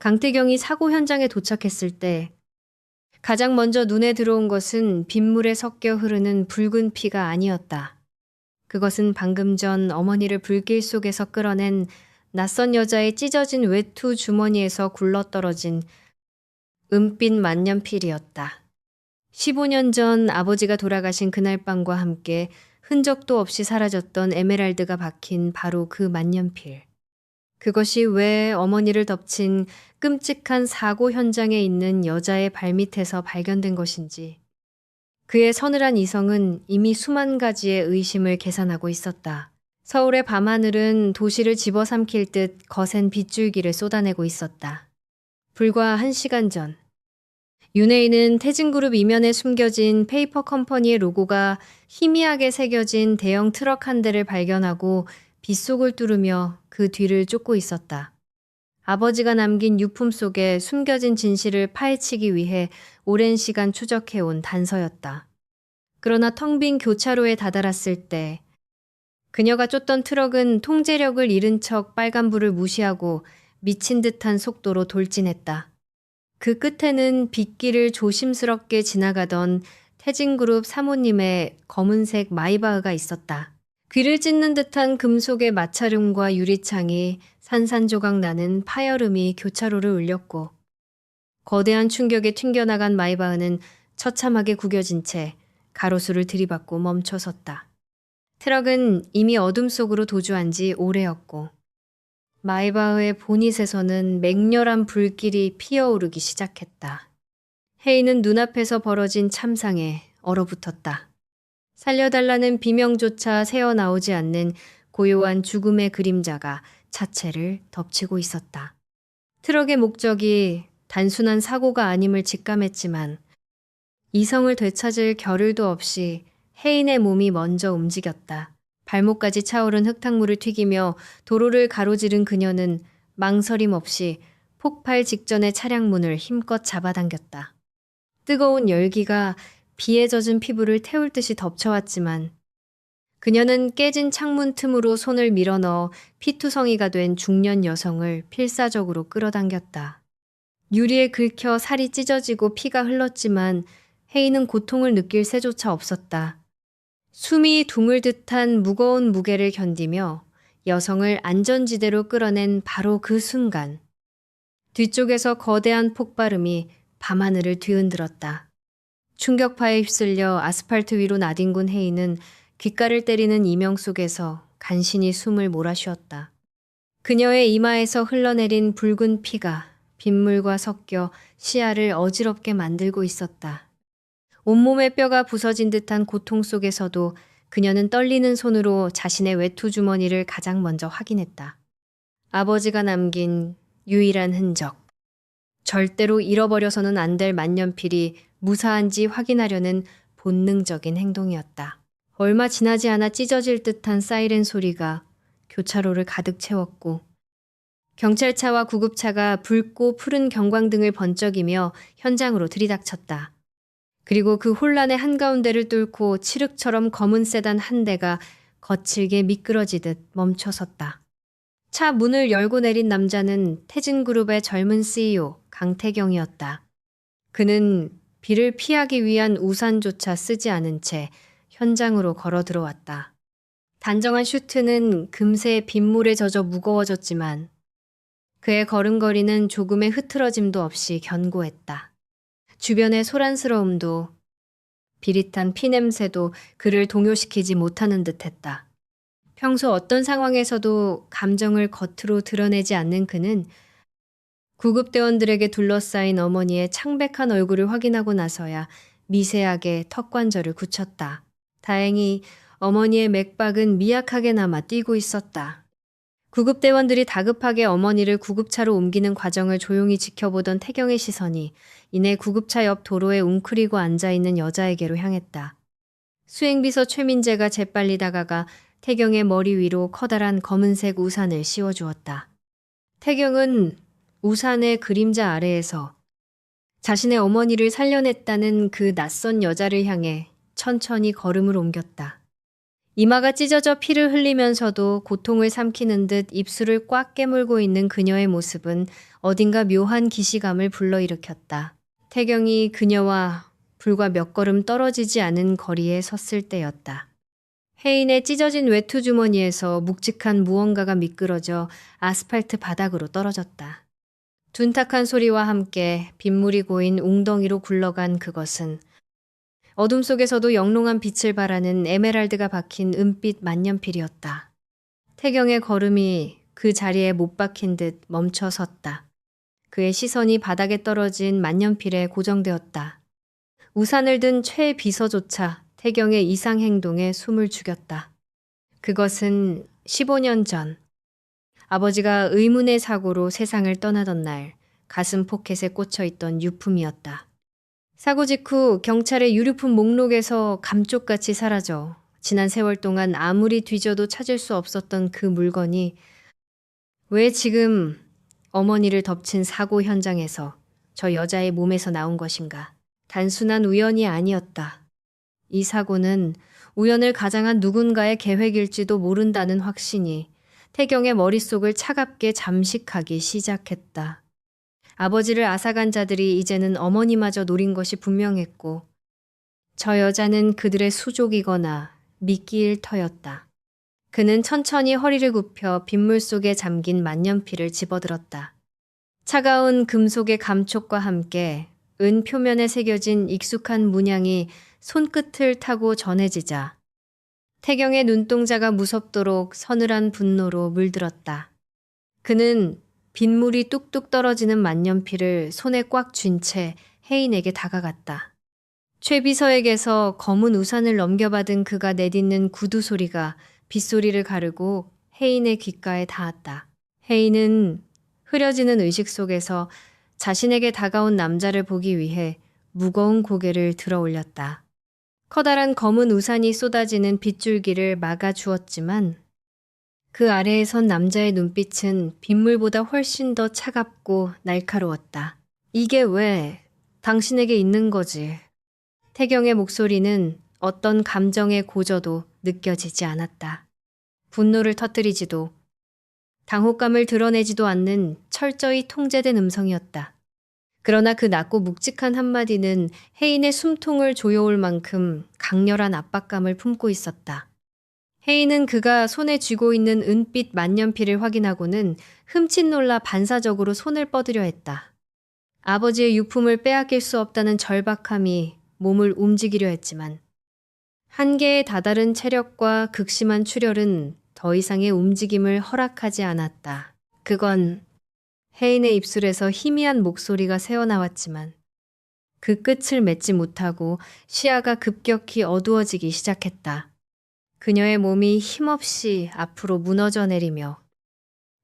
강태경이 사고 현장에 도착했을 때 가장 먼저 눈에 들어온 것은 빗물에 섞여 흐르는 붉은 피가 아니었다. 그것은 방금 전 어머니를 불길 속에서 끌어낸 낯선 여자의 찢어진 외투 주머니에서 굴러떨어진 은빛 만년필이었다. 15년 전 아버지가 돌아가신 그날 밤과 함께 흔적도 없이 사라졌던 에메랄드가 박힌 바로 그 만년필. 그것이 왜 어머니를 덮친 끔찍한 사고 현장에 있는 여자의 발밑에서 발견된 것인지. 그의 서늘한 이성은 이미 수만 가지의 의심을 계산하고 있었다. 서울의 밤하늘은 도시를 집어삼킬 듯 거센 빗줄기를 쏟아내고 있었다. 불과 1시간 전, 윤혜인은 태진그룹 이면에 숨겨진 페이퍼 컴퍼니의 로고가 희미하게 새겨진 대형 트럭 한 대를 발견하고 빗속을 뚫으며 그 뒤를 쫓고 있었다. 아버지가 남긴 유품 속에 숨겨진 진실을 파헤치기 위해 오랜 시간 추적해온 단서였다. 그러나 텅 빈 교차로에 다다랐을 때 그녀가 쫓던 트럭은 통제력을 잃은 척 빨간불을 무시하고 미친 듯한 속도로 돌진했다. 그 끝에는 빗길을 조심스럽게 지나가던 태진그룹 사모님의 검은색 마이바흐가 있었다. 귀를 찢는 듯한 금속의 마찰음과 유리창이 산산조각 나는 파열음이 교차로를 울렸고 거대한 충격에 튕겨나간 마이바흐는 처참하게 구겨진 채 가로수를 들이받고 멈춰섰다. 트럭은 이미 어둠 속으로 도주한 지 오래였고 마이바흐의 보닛에서는 맹렬한 불길이 피어오르기 시작했다. 혜인은 눈앞에서 벌어진 참상에 얼어붙었다. 살려달라는 비명조차 새어나오지 않는 고요한 죽음의 그림자가 차체를 덮치고 있었다. 트럭의 목적이 단순한 사고가 아님을 직감했지만 이성을 되찾을 겨를도 없이 혜인의 몸이 먼저 움직였다. 발목까지 차오른 흙탕물을 튀기며 도로를 가로지른 그녀는 망설임 없이 폭발 직전의 차량 문을 힘껏 잡아당겼다. 뜨거운 열기가 비에 젖은 피부를 태울 듯이 덮쳐왔지만 그녀는 깨진 창문 틈으로 손을 밀어넣어 피투성이가 된 중년 여성을 필사적으로 끌어당겼다. 유리에 긁혀 살이 찢어지고 피가 흘렀지만 혜인은 고통을 느낄 새조차 없었다. 숨이 둥을 듯한 무거운 무게를 견디며 여성을 안전지대로 끌어낸 바로 그 순간 뒤쪽에서 거대한 폭발음이 밤하늘을 뒤흔들었다. 충격파에 휩쓸려 아스팔트 위로 나뒹군 혜인은 귓가를 때리는 이명 속에서 간신히 숨을 몰아쉬었다. 그녀의 이마에서 흘러내린 붉은 피가 빗물과 섞여 시야를 어지럽게 만들고 있었다. 온몸의 뼈가 부서진 듯한 고통 속에서도 그녀는 떨리는 손으로 자신의 외투 주머니를 가장 먼저 확인했다. 아버지가 남긴 유일한 흔적. 절대로 잃어버려서는 안 될 만년필이 무사한지 확인하려는 본능적인 행동이었다. 얼마 지나지 않아 찢어질 듯한 사이렌 소리가 교차로를 가득 채웠고 경찰차와 구급차가 붉고 푸른 경광등을 번쩍이며 현장으로 들이닥쳤다. 그리고 그 혼란의 한가운데를 뚫고 칠흑처럼 검은 세단 한 대가 거칠게 미끄러지듯 멈춰섰다. 차 문을 열고 내린 남자는 태진그룹의 젊은 CEO 강태경이었다. 그는 비를 피하기 위한 우산조차 쓰지 않은 채 현장으로 걸어 들어왔다. 단정한 슈트는 금세 빗물에 젖어 무거워졌지만 그의 걸음걸이는 조금의 흐트러짐도 없이 견고했다. 주변의 소란스러움도 비릿한 피냄새도 그를 동요시키지 못하는 듯했다. 평소 어떤 상황에서도 감정을 겉으로 드러내지 않는 그는 구급대원들에게 둘러싸인 어머니의 창백한 얼굴을 확인하고 나서야 미세하게 턱관절을 굳혔다. 다행히 어머니의 맥박은 미약하게나마 뛰고 있었다. 구급대원들이 다급하게 어머니를 구급차로 옮기는 과정을 조용히 지켜보던 태경의 시선이 이내 구급차 옆 도로에 웅크리고 앉아있는 여자에게로 향했다. 수행비서 최민재가 재빨리 다가가 태경의 머리 위로 커다란 검은색 우산을 씌워주었다. 태경은 우산의 그림자 아래에서 자신의 어머니를 살려냈다는 그 낯선 여자를 향해 천천히 걸음을 옮겼다. 이마가 찢어져 피를 흘리면서도 고통을 삼키는 듯 입술을 꽉 깨물고 있는 그녀의 모습은 어딘가 묘한 기시감을 불러일으켰다. 태경이 그녀와 불과 몇 걸음 떨어지지 않은 거리에 섰을 때였다. 혜인의 찢어진 외투 주머니에서 묵직한 무언가가 미끄러져 아스팔트 바닥으로 떨어졌다. 둔탁한 소리와 함께 빗물이 고인 웅덩이로 굴러간 그것은 어둠 속에서도 영롱한 빛을 발하는 에메랄드가 박힌 은빛 만년필이었다. 태경의 걸음이 그 자리에 못 박힌 듯 멈춰 섰다. 그의 시선이 바닥에 떨어진 만년필에 고정되었다. 우산을 든 최 비서조차 태경의 이상 행동에 숨을 죽였다. 그것은 15년 전 아버지가 의문의 사고로 세상을 떠나던 날 가슴 포켓에 꽂혀 있던 유품이었다. 사고 직후 경찰의 유류품 목록에서 감쪽같이 사라져 지난 세월 동안 아무리 뒤져도 찾을 수 없었던 그 물건이 왜 지금 어머니를 덮친 사고 현장에서 저 여자의 몸에서 나온 것인가? 단순한 우연이 아니었다. 이 사고는 우연을 가장한 누군가의 계획일지도 모른다는 확신이 태경의 머릿속을 차갑게 잠식하기 시작했다. 아버지를 앗아간 자들이 이제는 어머니마저 노린 것이 분명했고 저 여자는 그들의 수족이거나 미끼일 터였다. 그는 천천히 허리를 굽혀 빗물 속에 잠긴 만년필을 집어들었다. 차가운 금속의 감촉과 함께 은 표면에 새겨진 익숙한 문양이 손끝을 타고 전해지자 태경의 눈동자가 무섭도록 서늘한 분노로 물들었다. 그는 빗물이 뚝뚝 떨어지는 만년필을 손에 꽉 쥔 채 혜인에게 다가갔다. 최 비서에게서 검은 우산을 넘겨받은 그가 내딛는 구두 소리가 빗소리를 가르고 혜인의 귓가에 닿았다. 혜인은 흐려지는 의식 속에서 자신에게 다가온 남자를 보기 위해 무거운 고개를 들어 올렸다. 커다란 검은 우산이 쏟아지는 빗줄기를 막아주었지만 그 아래에 선 남자의 눈빛은 빗물보다 훨씬 더 차갑고 날카로웠다. 이게 왜 당신에게 있는 거지? 태경의 목소리는 어떤 감정의 고저도 느껴지지 않았다. 분노를 터뜨리지도 당혹감을 드러내지도 않는 철저히 통제된 음성이었다. 그러나 그 낮고 묵직한 한마디는 혜인의 숨통을 조여올 만큼 강렬한 압박감을 품고 있었다. 혜인은 그가 손에 쥐고 있는 은빛 만년필을 확인하고는 흠칫 놀라 반사적으로 손을 뻗으려 했다. 아버지의 유품을 빼앗길 수 없다는 절박함이 몸을 움직이려 했지만 한계에 다다른 체력과 극심한 출혈은 더 이상의 움직임을 허락하지 않았다. 그건 혜인의 입술에서 희미한 목소리가 새어나왔지만 그 끝을 맺지 못하고 시야가 급격히 어두워지기 시작했다. 그녀의 몸이 힘없이 앞으로 무너져 내리며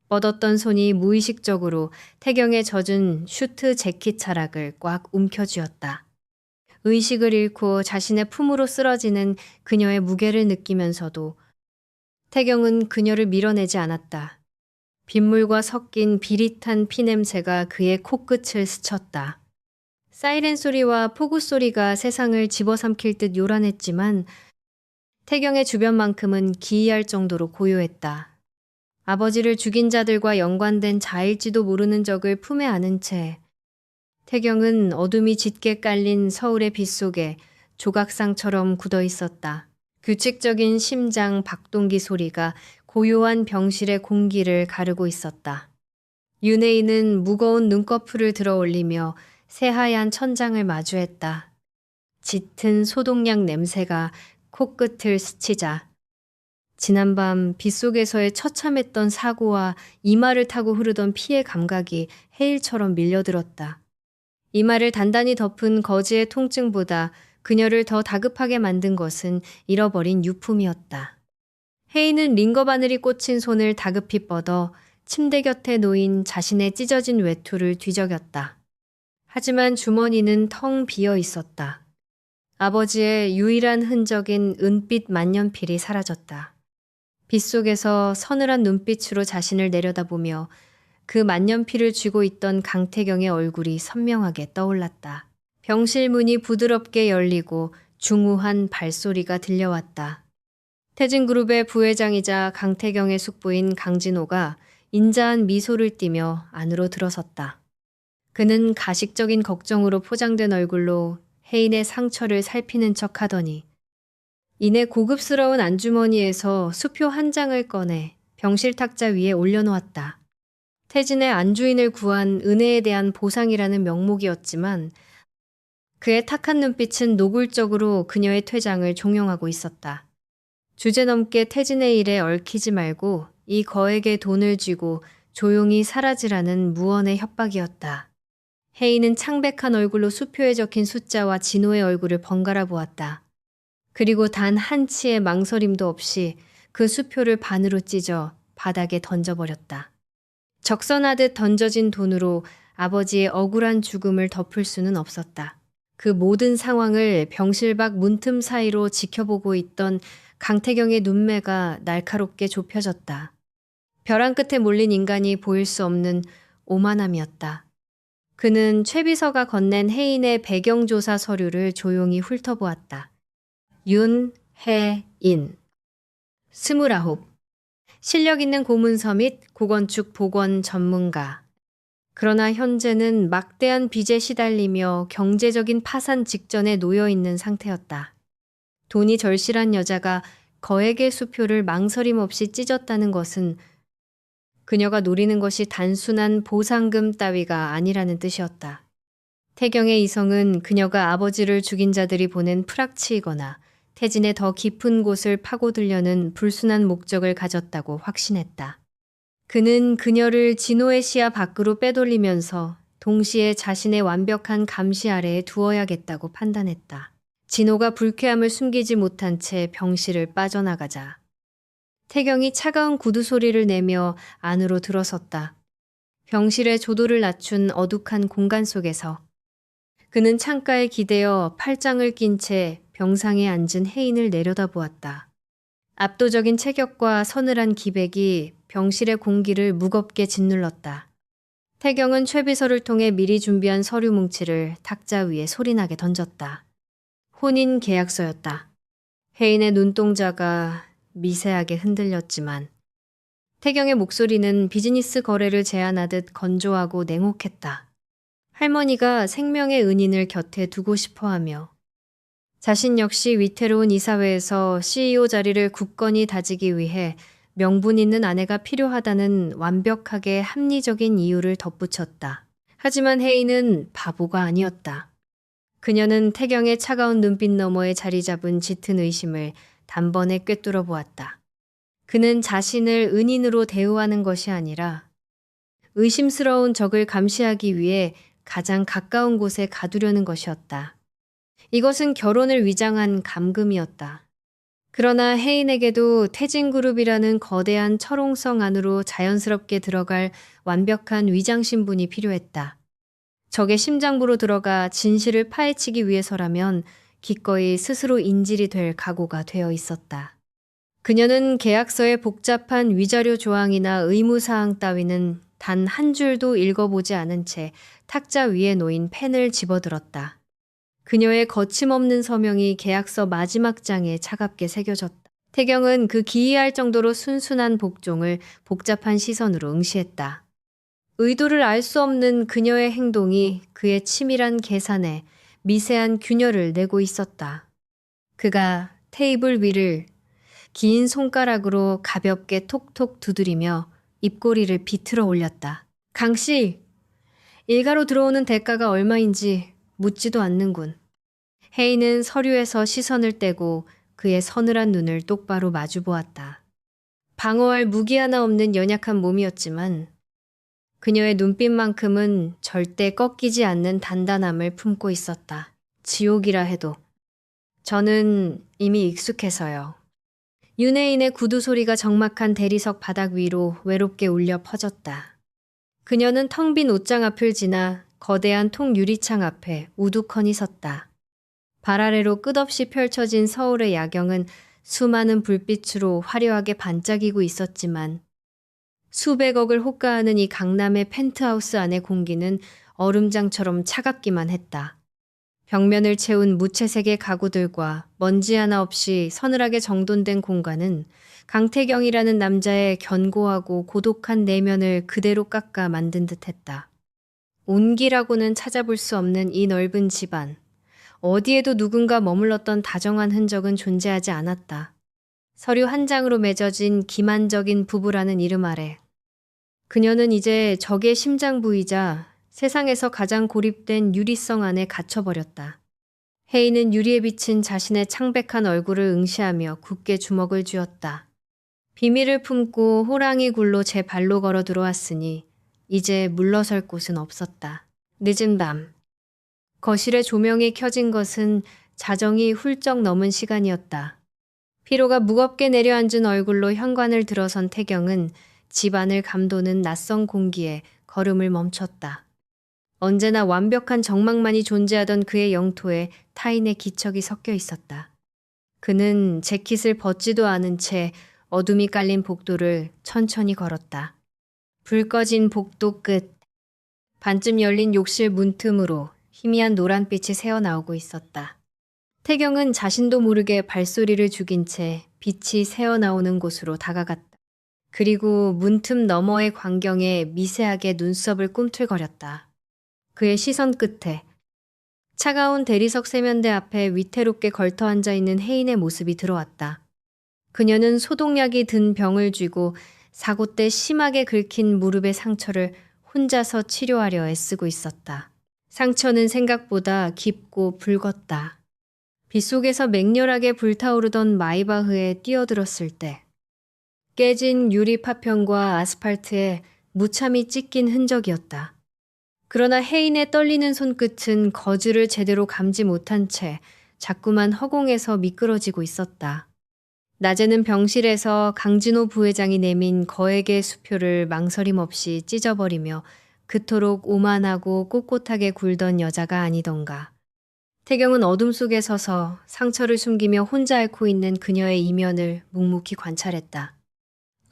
뻗었던 손이 무의식적으로 태경의 젖은 슈트 재킷 차락을 꽉 움켜쥐었다. 의식을 잃고 자신의 품으로 쓰러지는 그녀의 무게를 느끼면서도 태경은 그녀를 밀어내지 않았다. 빗물과 섞인 비릿한 피냄새가 그의 코끝을 스쳤다. 사이렌 소리와 폭우 소리가 세상을 집어삼킬 듯 요란했지만 태경의 주변만큼은 기이할 정도로 고요했다. 아버지를 죽인 자들과 연관된 자일지도 모르는 적을 품에 안은 채 태경은 어둠이 짙게 깔린 서울의 빛 속에 조각상처럼 굳어 있었다. 규칙적인 심장 박동기 소리가 고요한 병실의 공기를 가르고 있었다. 윤혜인은 무거운 눈꺼풀을 들어 올리며 새하얀 천장을 마주했다. 짙은 소독약 냄새가 코끝을 스치자 지난밤 빗속에서의 처참했던 사고와 이마를 타고 흐르던 피의 감각이 해일처럼 밀려들었다. 이마를 단단히 덮은 거지의 통증보다 그녀를 더 다급하게 만든 것은 잃어버린 유품이었다. 혜인은 링거 바늘이 꽂힌 손을 다급히 뻗어 침대 곁에 놓인 자신의 찢어진 외투를 뒤적였다. 하지만 주머니는 텅 비어 있었다. 아버지의 유일한 흔적인 은빛 만년필이 사라졌다. 빗속에서 서늘한 눈빛으로 자신을 내려다보며 그 만년필을 쥐고 있던 강태경의 얼굴이 선명하게 떠올랐다. 병실 문이 부드럽게 열리고 중후한 발소리가 들려왔다. 태진그룹의 부회장이자 강태경의 숙부인 강진호가 인자한 미소를 띠며 안으로 들어섰다. 그는 가식적인 걱정으로 포장된 얼굴로 혜인의 상처를 살피는 척 하더니 이내 고급스러운 안주머니에서 수표 한 장을 꺼내 병실 탁자 위에 올려놓았다. 태진의 안주인을 구한 은혜에 대한 보상이라는 명목이었지만 그의 탁한 눈빛은 노골적으로 그녀의 퇴장을 종용하고 있었다. 주제넘게 태진의 일에 얽히지 말고 이 거액의 돈을 쥐고 조용히 사라지라는 무언의 협박이었다. 혜인은 창백한 얼굴로 수표에 적힌 숫자와 진호의 얼굴을 번갈아 보았다. 그리고 단 한치의 망설임도 없이 그 수표를 반으로 찢어 바닥에 던져버렸다. 적선하듯 던져진 돈으로 아버지의 억울한 죽음을 덮을 수는 없었다. 그 모든 상황을 병실 밖 문틈 사이로 지켜보고 있던 강태경의 눈매가 날카롭게 좁혀졌다. 벼랑 끝에 몰린 인간이 보일 수 없는 오만함이었다. 그는 최 비서가 건넨 혜인의 배경조사 서류를 조용히 훑어보았다. 윤혜인 29 실력 있는 고문서 및 고건축 복원 전문가. 그러나 현재는 막대한 빚에 시달리며 경제적인 파산 직전에 놓여 있는 상태였다. 돈이 절실한 여자가 거액의 수표를 망설임 없이 찢었다는 것은 그녀가 노리는 것이 단순한 보상금 따위가 아니라는 뜻이었다. 태경의 이성은 그녀가 아버지를 죽인 자들이 보낸 프락치이거나 태진의 더 깊은 곳을 파고들려는 불순한 목적을 가졌다고 확신했다. 그는 그녀를 진호의 시야 밖으로 빼돌리면서 동시에 자신의 완벽한 감시 아래에 두어야겠다고 판단했다. 진호가 불쾌함을 숨기지 못한 채 병실을 빠져나가자 태경이 차가운 구두 소리를 내며 안으로 들어섰다. 병실의 조도를 낮춘 어둑한 공간 속에서 그는 창가에 기대어 팔짱을 낀 채 병상에 앉은 혜인을 내려다보았다. 압도적인 체격과 서늘한 기백이 병실의 공기를 무겁게 짓눌렀다. 태경은 최 비서를 통해 미리 준비한 서류 뭉치를 탁자 위에 소리나게 던졌다. 혼인 계약서였다. 혜인의 눈동자가 미세하게 흔들렸지만 태경의 목소리는 비즈니스 거래를 제안하듯 건조하고 냉혹했다. 할머니가 생명의 은인을 곁에 두고 싶어하며 자신 역시 위태로운 이사회에서 CEO 자리를 굳건히 다지기 위해 명분 있는 아내가 필요하다는 완벽하게 합리적인 이유를 덧붙였다. 하지만 혜인은 바보가 아니었다. 그녀는 태경의 차가운 눈빛 너머에 자리 잡은 짙은 의심을 단번에 꿰뚫어 보았다. 그는 자신을 은인으로 대우하는 것이 아니라 의심스러운 적을 감시하기 위해 가장 가까운 곳에 가두려는 것이었다. 이것은 결혼을 위장한 감금이었다. 그러나 혜인에게도 태진그룹이라는 거대한 철옹성 안으로 자연스럽게 들어갈 완벽한 위장 신분이 필요했다. 적의 심장부로 들어가 진실을 파헤치기 위해서라면 기꺼이 스스로 인질이 될 각오가 되어 있었다. 그녀는 계약서의 복잡한 위자료 조항이나 의무사항 따위는 단 한 줄도 읽어보지 않은 채 탁자 위에 놓인 펜을 집어들었다. 그녀의 거침없는 서명이 계약서 마지막 장에 차갑게 새겨졌다. 태경은 그 기이할 정도로 순순한 복종을 복잡한 시선으로 응시했다. 의도를 알 수 없는 그녀의 행동이 그의 치밀한 계산에 미세한 균열을 내고 있었다. 그가 테이블 위를 긴 손가락으로 가볍게 톡톡 두드리며 입꼬리를 비틀어 올렸다. 강씨, 일가로 들어오는 대가가 얼마인지 묻지도 않는군. 혜인은 서류에서 시선을 떼고 그의 서늘한 눈을 똑바로 마주보았다. 방어할 무기 하나 없는 연약한 몸이었지만 그녀의 눈빛만큼은 절대 꺾이지 않는 단단함을 품고 있었다. 지옥이라 해도. 저는 이미 익숙해서요. 윤혜인의 구두 소리가 적막한 대리석 바닥 위로 외롭게 울려 퍼졌다. 그녀는 텅 빈 옷장 앞을 지나 거대한 통 유리창 앞에 우두커니 섰다. 발 아래로 끝없이 펼쳐진 서울의 야경은 수많은 불빛으로 화려하게 반짝이고 있었지만 수백억을 호가하는 이 강남의 펜트하우스 안의 공기는 얼음장처럼 차갑기만 했다. 벽면을 채운 무채색의 가구들과 먼지 하나 없이 서늘하게 정돈된 공간은 강태경이라는 남자의 견고하고 고독한 내면을 그대로 깎아 만든 듯했다. 온기라고는 찾아볼 수 없는 이 넓은 집안. 어디에도 누군가 머물렀던 다정한 흔적은 존재하지 않았다. 서류 한 장으로 맺어진 기만적인 부부라는 이름 아래 그녀는 이제 적의 심장 부이자 세상에서 가장 고립된 유리성 안에 갇혀버렸다. 혜인은 유리에 비친 자신의 창백한 얼굴을 응시하며 굳게 주먹을 쥐었다. 비밀을 품고 호랑이 굴로 제 발로 걸어 들어왔으니 이제 물러설 곳은 없었다. 늦은 밤. 거실에 조명이 켜진 것은 자정이 훌쩍 넘은 시간이었다. 피로가 무겁게 내려앉은 얼굴로 현관을 들어선 태경은 집안을 감도는 낯선 공기에 걸음을 멈췄다. 언제나 완벽한 정막만이 존재하던 그의 영토에 타인의 기척이 섞여 있었다. 그는 재킷을 벗지도 않은 채 어둠이 깔린 복도를 천천히 걸었다. 불 꺼진 복도 끝, 반쯤 열린 욕실 문틈으로 희미한 노란빛이 새어나오고 있었다. 태경은 자신도 모르게 발소리를 죽인 채 빛이 새어나오는 곳으로 다가갔다. 그리고 문틈 너머의 광경에 미세하게 눈썹을 꿈틀거렸다. 그의 시선 끝에 차가운 대리석 세면대 앞에 위태롭게 걸터 앉아있는 혜인의 모습이 들어왔다. 그녀는 소독약이 든 병을 쥐고 사고 때 심하게 긁힌 무릎의 상처를 혼자서 치료하려 애쓰고 있었다. 상처는 생각보다 깊고 붉었다. 빗속에서 맹렬하게 불타오르던 마이바흐에 뛰어들었을 때 깨진 유리 파편과 아스팔트에 무참히 찢긴 흔적이었다. 그러나 혜인의 떨리는 손끝은 거즈를 제대로 감지 못한 채 자꾸만 허공에서 미끄러지고 있었다. 낮에는 병실에서 강진호 부회장이 내민 거액의 수표를 망설임 없이 찢어버리며 그토록 오만하고 꼿꼿하게 굴던 여자가 아니던가. 태경은 어둠 속에 서서 상처를 숨기며 혼자 앓고 있는 그녀의 이면을 묵묵히 관찰했다.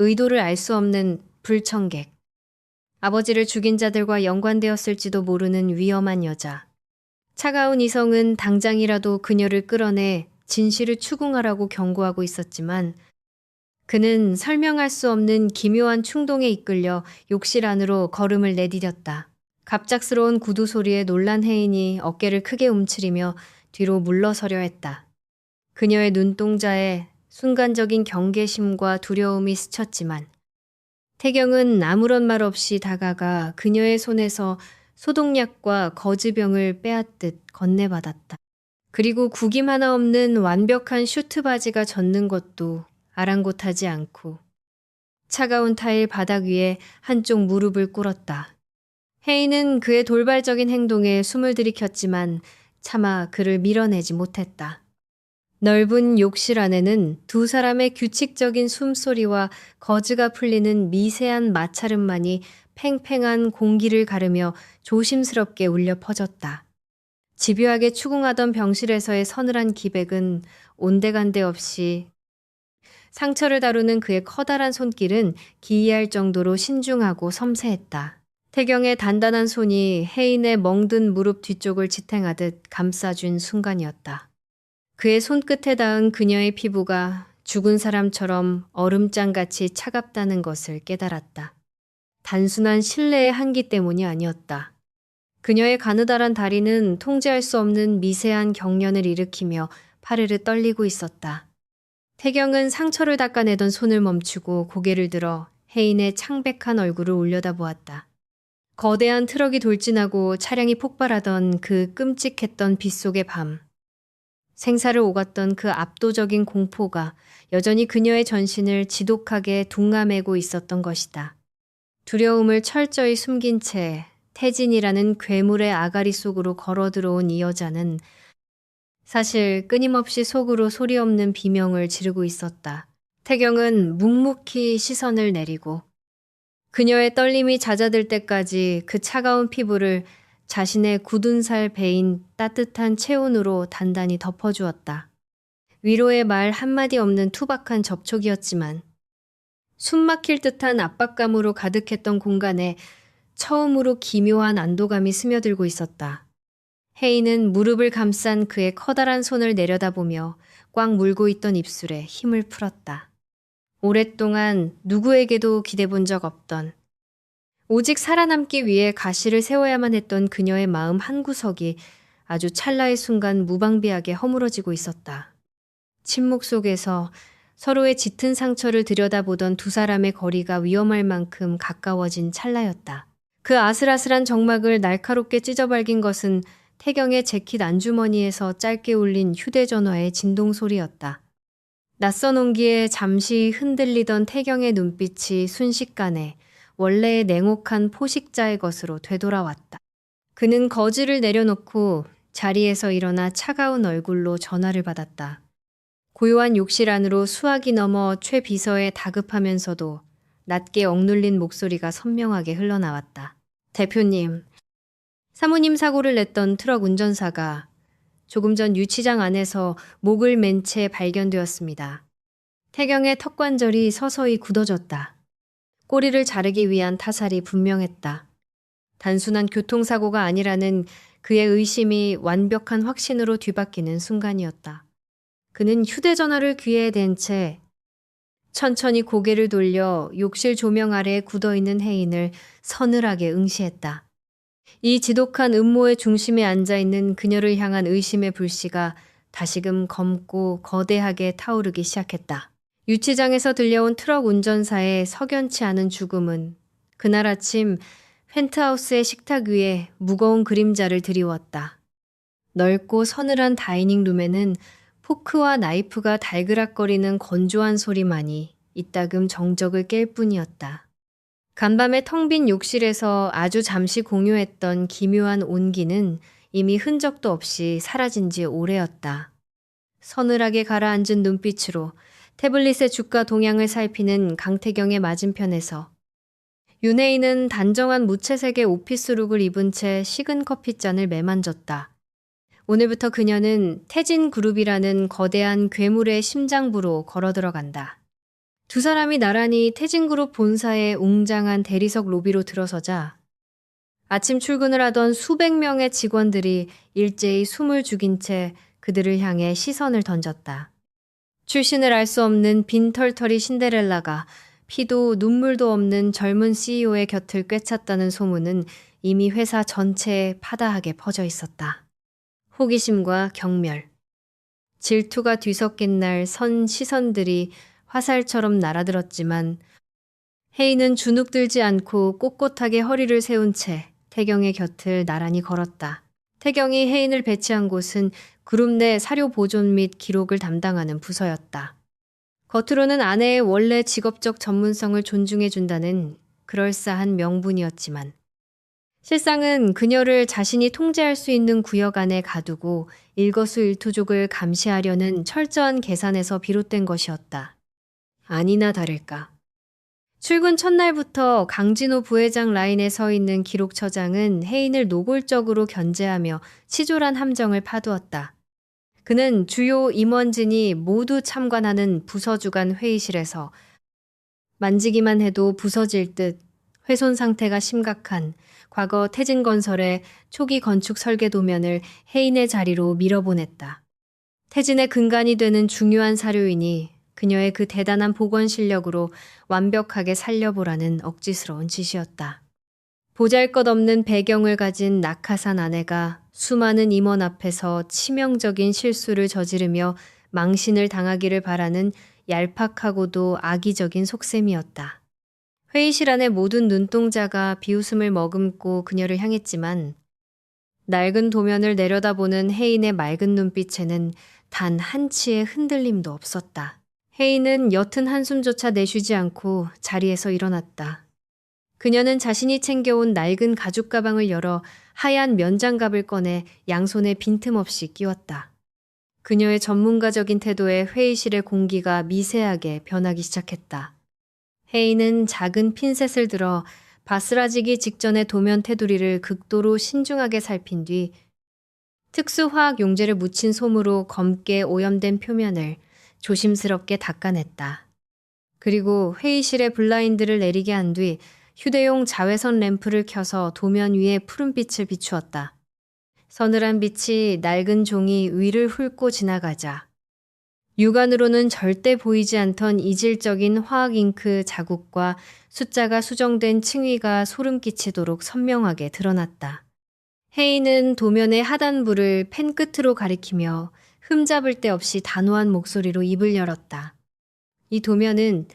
의도를 알 수 없는 불청객. 아버지를 죽인 자들과 연관되었을지도 모르는 위험한 여자. 차가운 이성은 당장이라도 그녀를 끌어내 진실을 추궁하라고 경고하고 있었지만 그는 설명할 수 없는 기묘한 충동에 이끌려 욕실 안으로 걸음을 내디뎠다. 갑작스러운 구두 소리에 놀란 혜인이 어깨를 크게 움츠리며 뒤로 물러서려 했다. 그녀의 눈동자에 순간적인 경계심과 두려움이 스쳤지만 태경은 아무런 말 없이 다가가 그녀의 손에서 소독약과 거즈병을 빼앗듯 건네받았다. 그리고 구김 하나 없는 완벽한 슈트 바지가 젖는 것도 아랑곳하지 않고 차가운 타일 바닥 위에 한쪽 무릎을 꿇었다. 혜인은 그의 돌발적인 행동에 숨을 들이켰지만 차마 그를 밀어내지 못했다. 넓은 욕실 안에는 두 사람의 규칙적인 숨소리와 거즈가 풀리는 미세한 마찰음만이 팽팽한 공기를 가르며 조심스럽게 울려 퍼졌다. 집요하게 추궁하던 병실에서의 서늘한 기백은 온데간데 없이 상처를 다루는 그의 커다란 손길은 기이할 정도로 신중하고 섬세했다. 태경의 단단한 손이 혜인의 멍든 무릎 뒤쪽을 지탱하듯 감싸준 순간이었다. 그의 손끝에 닿은 그녀의 피부가 죽은 사람처럼 얼음장같이 차갑다는 것을 깨달았다. 단순한 신뢰의 한기 때문이 아니었다. 그녀의 가느다란 다리는 통제할 수 없는 미세한 경련을 일으키며 파르르 떨리고 있었다. 태경은 상처를 닦아내던 손을 멈추고 고개를 들어 혜인의 창백한 얼굴을 올려다보았다. 거대한 트럭이 돌진하고 차량이 폭발하던 그 끔찍했던 빗속의 밤. 생사를 오갔던 그 압도적인 공포가 여전히 그녀의 전신을 지독하게 둔감매고 있었던 것이다. 두려움을 철저히 숨긴 채 태진이라는 괴물의 아가리 속으로 걸어 들어온 이 여자는 사실 끊임없이 속으로 소리 없는 비명을 지르고 있었다. 태경은 묵묵히 시선을 내리고 그녀의 떨림이 잦아들 때까지 그 차가운 피부를 자신의 굳은 살 베인 따뜻한 체온으로 단단히 덮어주었다. 위로의 말 한마디 없는 투박한 접촉이었지만 숨 막힐 듯한 압박감으로 가득했던 공간에 처음으로 기묘한 안도감이 스며들고 있었다. 혜인은 무릎을 감싼 그의 커다란 손을 내려다보며 꽉 물고 있던 입술에 힘을 풀었다. 오랫동안 누구에게도 기대본 적 없던, 오직 살아남기 위해 가시를 세워야만 했던 그녀의 마음 한구석이 아주 찰나의 순간 무방비하게 허물어지고 있었다. 침묵 속에서 서로의 짙은 상처를 들여다보던 두 사람의 거리가 위험할 만큼 가까워진 찰나였다. 그 아슬아슬한 정막을 날카롭게 찢어발긴 것은 태경의 재킷 안주머니에서 짧게 울린 휴대전화의 진동 소리였다. 낯선 온기에 잠시 흔들리던 태경의 눈빛이 순식간에 원래의 냉혹한 포식자의 것으로 되돌아왔다. 그는 거즈를 내려놓고 자리에서 일어나 차가운 얼굴로 전화를 받았다. 고요한 욕실 안으로 수화기 넘어 최 비서에 다급하면서도 낮게 억눌린 목소리가 선명하게 흘러나왔다. 대표님, 사모님 사고를 냈던 트럭 운전사가 조금 전 유치장 안에서 목을 맨 채 발견되었습니다. 태경의 턱관절이 서서히 굳어졌다. 꼬리를 자르기 위한 타살이 분명했다. 단순한 교통사고가 아니라는 그의 의심이 완벽한 확신으로 뒤바뀌는 순간이었다. 그는 휴대전화를 귀에 댄 채 천천히 고개를 돌려 욕실 조명 아래에 굳어있는 혜인을 서늘하게 응시했다. 이 지독한 음모의 중심에 앉아있는 그녀를 향한 의심의 불씨가 다시금 검고 거대하게 타오르기 시작했다. 유치장에서 들려온 트럭 운전사의 석연치 않은 죽음은 그날 아침 펜트하우스의 식탁 위에 무거운 그림자를 드리웠다. 넓고 서늘한 다이닝 룸에는 포크와 나이프가 달그락거리는 건조한 소리만이 이따금 정적을 깰 뿐이었다. 간밤에 텅 빈 욕실에서 아주 잠시 공유했던 기묘한 온기는 이미 흔적도 없이 사라진 지 오래였다. 서늘하게 가라앉은 눈빛으로 태블릿의 주가 동향을 살피는 강태경의 맞은편에서 윤혜인은 단정한 무채색의 오피스룩을 입은 채 식은 커피잔을 매만졌다. 오늘부터 그녀는 태진그룹이라는 거대한 괴물의 심장부로 걸어 들어간다. 두 사람이 나란히 태진그룹 본사의 웅장한 대리석 로비로 들어서자 아침 출근을 하던 수백 명의 직원들이 일제히 숨을 죽인 채 그들을 향해 시선을 던졌다. 출신을 알 수 없는 빈털터리 신데렐라가 피도 눈물도 없는 젊은 CEO의 곁을 꿰찼다는 소문은 이미 회사 전체에 파다하게 퍼져 있었다. 호기심과 경멸, 질투가 뒤섞인 날 선 시선들이 화살처럼 날아들었지만 혜인은 주눅들지 않고 꼿꼿하게 허리를 세운 채 태경의 곁을 나란히 걸었다. 태경이 혜인을 배치한 곳은 그룹 내 사료 보존 및 기록을 담당하는 부서였다. 겉으로는 아내의 원래 직업적 전문성을 존중해준다는 그럴싸한 명분이었지만 실상은 그녀를 자신이 통제할 수 있는 구역 안에 가두고 일거수일투족을 감시하려는 철저한 계산에서 비롯된 것이었다. 아니나 다를까. 출근 첫날부터 강진호 부회장 라인에 서 있는 기록처장은 혜인을 노골적으로 견제하며 치졸한 함정을 파두었다. 그는 주요 임원진이 모두 참관하는 부서 주간 회의실에서 만지기만 해도 부서질 듯 훼손 상태가 심각한 과거 태진건설의 초기 건축 설계 도면을 혜인의 자리로 밀어보냈다. 태진의 근간이 되는 중요한 사료이니 그녀의 그 대단한 복원 실력으로 완벽하게 살려보라는 억지스러운 짓이었다. 보잘것없는 배경을 가진 낙하산 아내가 수많은 임원 앞에서 치명적인 실수를 저지르며 망신을 당하기를 바라는 얄팍하고도 악의적인 속셈이었다. 회의실 안의 모든 눈동자가 비웃음을 머금고 그녀를 향했지만 낡은 도면을 내려다보는 혜인의 맑은 눈빛에는 단 한치의 흔들림도 없었다. 혜인은 옅은 한숨조차 내쉬지 않고 자리에서 일어났다. 그녀는 자신이 챙겨온 낡은 가죽 가방을 열어 하얀 면장갑을 꺼내 양손에 빈틈없이 끼웠다. 그녀의 전문가적인 태도에 회의실의 공기가 미세하게 변하기 시작했다. 혜인은 작은 핀셋을 들어 바스라지기 직전의 도면 테두리를 극도로 신중하게 살핀 뒤 특수화학 용제를 묻힌 솜으로 검게 오염된 표면을 조심스럽게 닦아냈다. 그리고 회의실의 블라인드를 내리게 한 뒤 휴대용 자외선 램프를 켜서 도면 위에 푸른빛을 비추었다. 서늘한 빛이 낡은 종이 위를 훑고 지나가자 육안으로는 절대 보이지 않던 이질적인 화학 잉크 자국과 숫자가 수정된 층위가 소름 끼치도록 선명하게 드러났다. 헤이는 도면의 하단부를 펜 끝으로 가리키며 흠잡을 데 없이 단호한 목소리로 입을 열었다. 이 도면은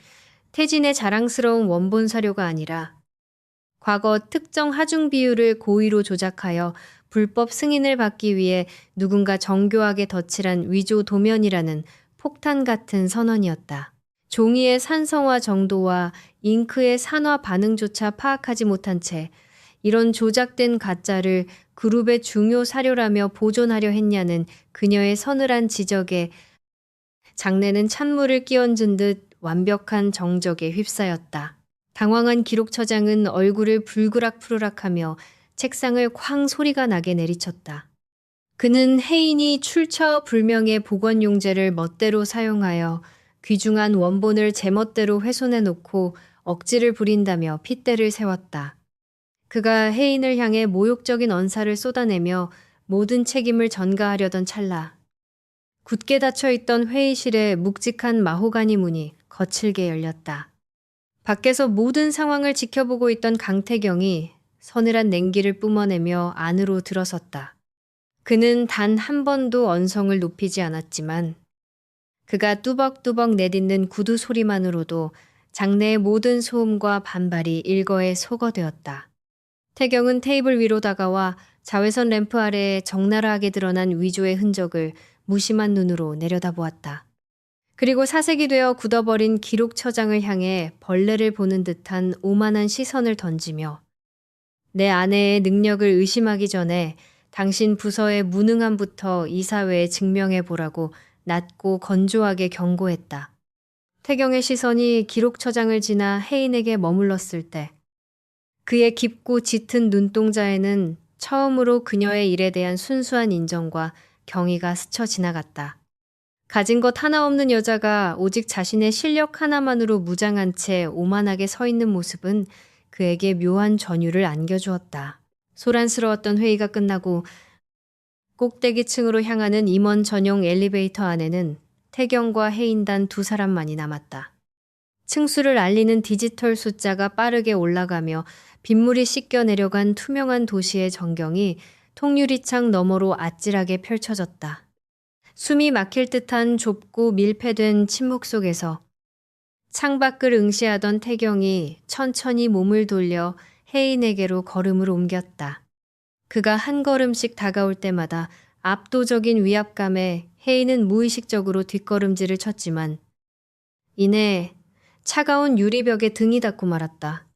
태진의 자랑스러운 원본 사료가 아니라 과거 특정 하중 비율을 고의로 조작하여 불법 승인을 받기 위해 누군가 정교하게 덧칠한 위조 도면이라는 폭탄 같은 선언이었다. 종이의 산성화 정도와 잉크의 산화 반응조차 파악하지 못한 채 이런 조작된 가짜를 그룹의 중요 사료라며 보존하려 했냐는 그녀의 서늘한 지적에 장내는 찬물을 끼얹은 듯 완벽한 정적에 휩싸였다. 당황한 기록처장은 얼굴을 불그락푸르락하며 책상을 쾅 소리가 나게 내리쳤다. 그는 혜인이 출처불명의 복원용제를 멋대로 사용하여 귀중한 원본을 제멋대로 훼손해 놓고 억지를 부린다며 핏대를 세웠다. 그가 혜인을 향해 모욕적인 언사를 쏟아내며 모든 책임을 전가하려던 찰나 굳게 닫혀있던 회의실의 묵직한 마호가니 문이 거칠게 열렸다. 밖에서 모든 상황을 지켜보고 있던 강태경이 서늘한 냉기를 뿜어내며 안으로 들어섰다. 그는 단 한 번도 언성을 높이지 않았지만 그가 뚜벅뚜벅 내딛는 구두 소리만으로도 장내의 모든 소음과 반발이 일거에 소거되었다. 태경은 테이블 위로 다가와 자외선 램프 아래에 적나라하게 드러난 위조의 흔적을 무심한 눈으로 내려다보았다. 그리고 사색이 되어 굳어버린 기록처장을 향해 벌레를 보는 듯한 오만한 시선을 던지며 내 아내의 능력을 의심하기 전에 당신 부서의 무능함부터 이사회에 증명해보라고 낮고 건조하게 경고했다. 태경의 시선이 기록처장을 지나 혜인에게 머물렀을 때 그의 깊고 짙은 눈동자에는 처음으로 그녀의 일에 대한 순수한 인정과 경의가 스쳐 지나갔다. 가진 것 하나 없는 여자가 오직 자신의 실력 하나만으로 무장한 채 오만하게 서 있는 모습은 그에게 묘한 전율을 안겨주었다. 소란스러웠던 회의가 끝나고 꼭대기층으로 향하는 임원 전용 엘리베이터 안에는 태경과 혜인단 두 사람만이 남았다. 층수를 알리는 디지털 숫자가 빠르게 올라가며 빗물이 씻겨 내려간 투명한 도시의 전경이 통유리창 너머로 아찔하게 펼쳐졌다. 숨이 막힐 듯한 좁고 밀폐된 침묵 속에서 창밖을 응시하던 태경이 천천히 몸을 돌려 혜인에게로 걸음을 옮겼다. 그가 한 걸음씩 다가올 때마다 압도적인 위압감에 혜인은 무의식적으로 뒷걸음질을 쳤지만 이내 차가운 유리벽에 등이 닿고 말았다.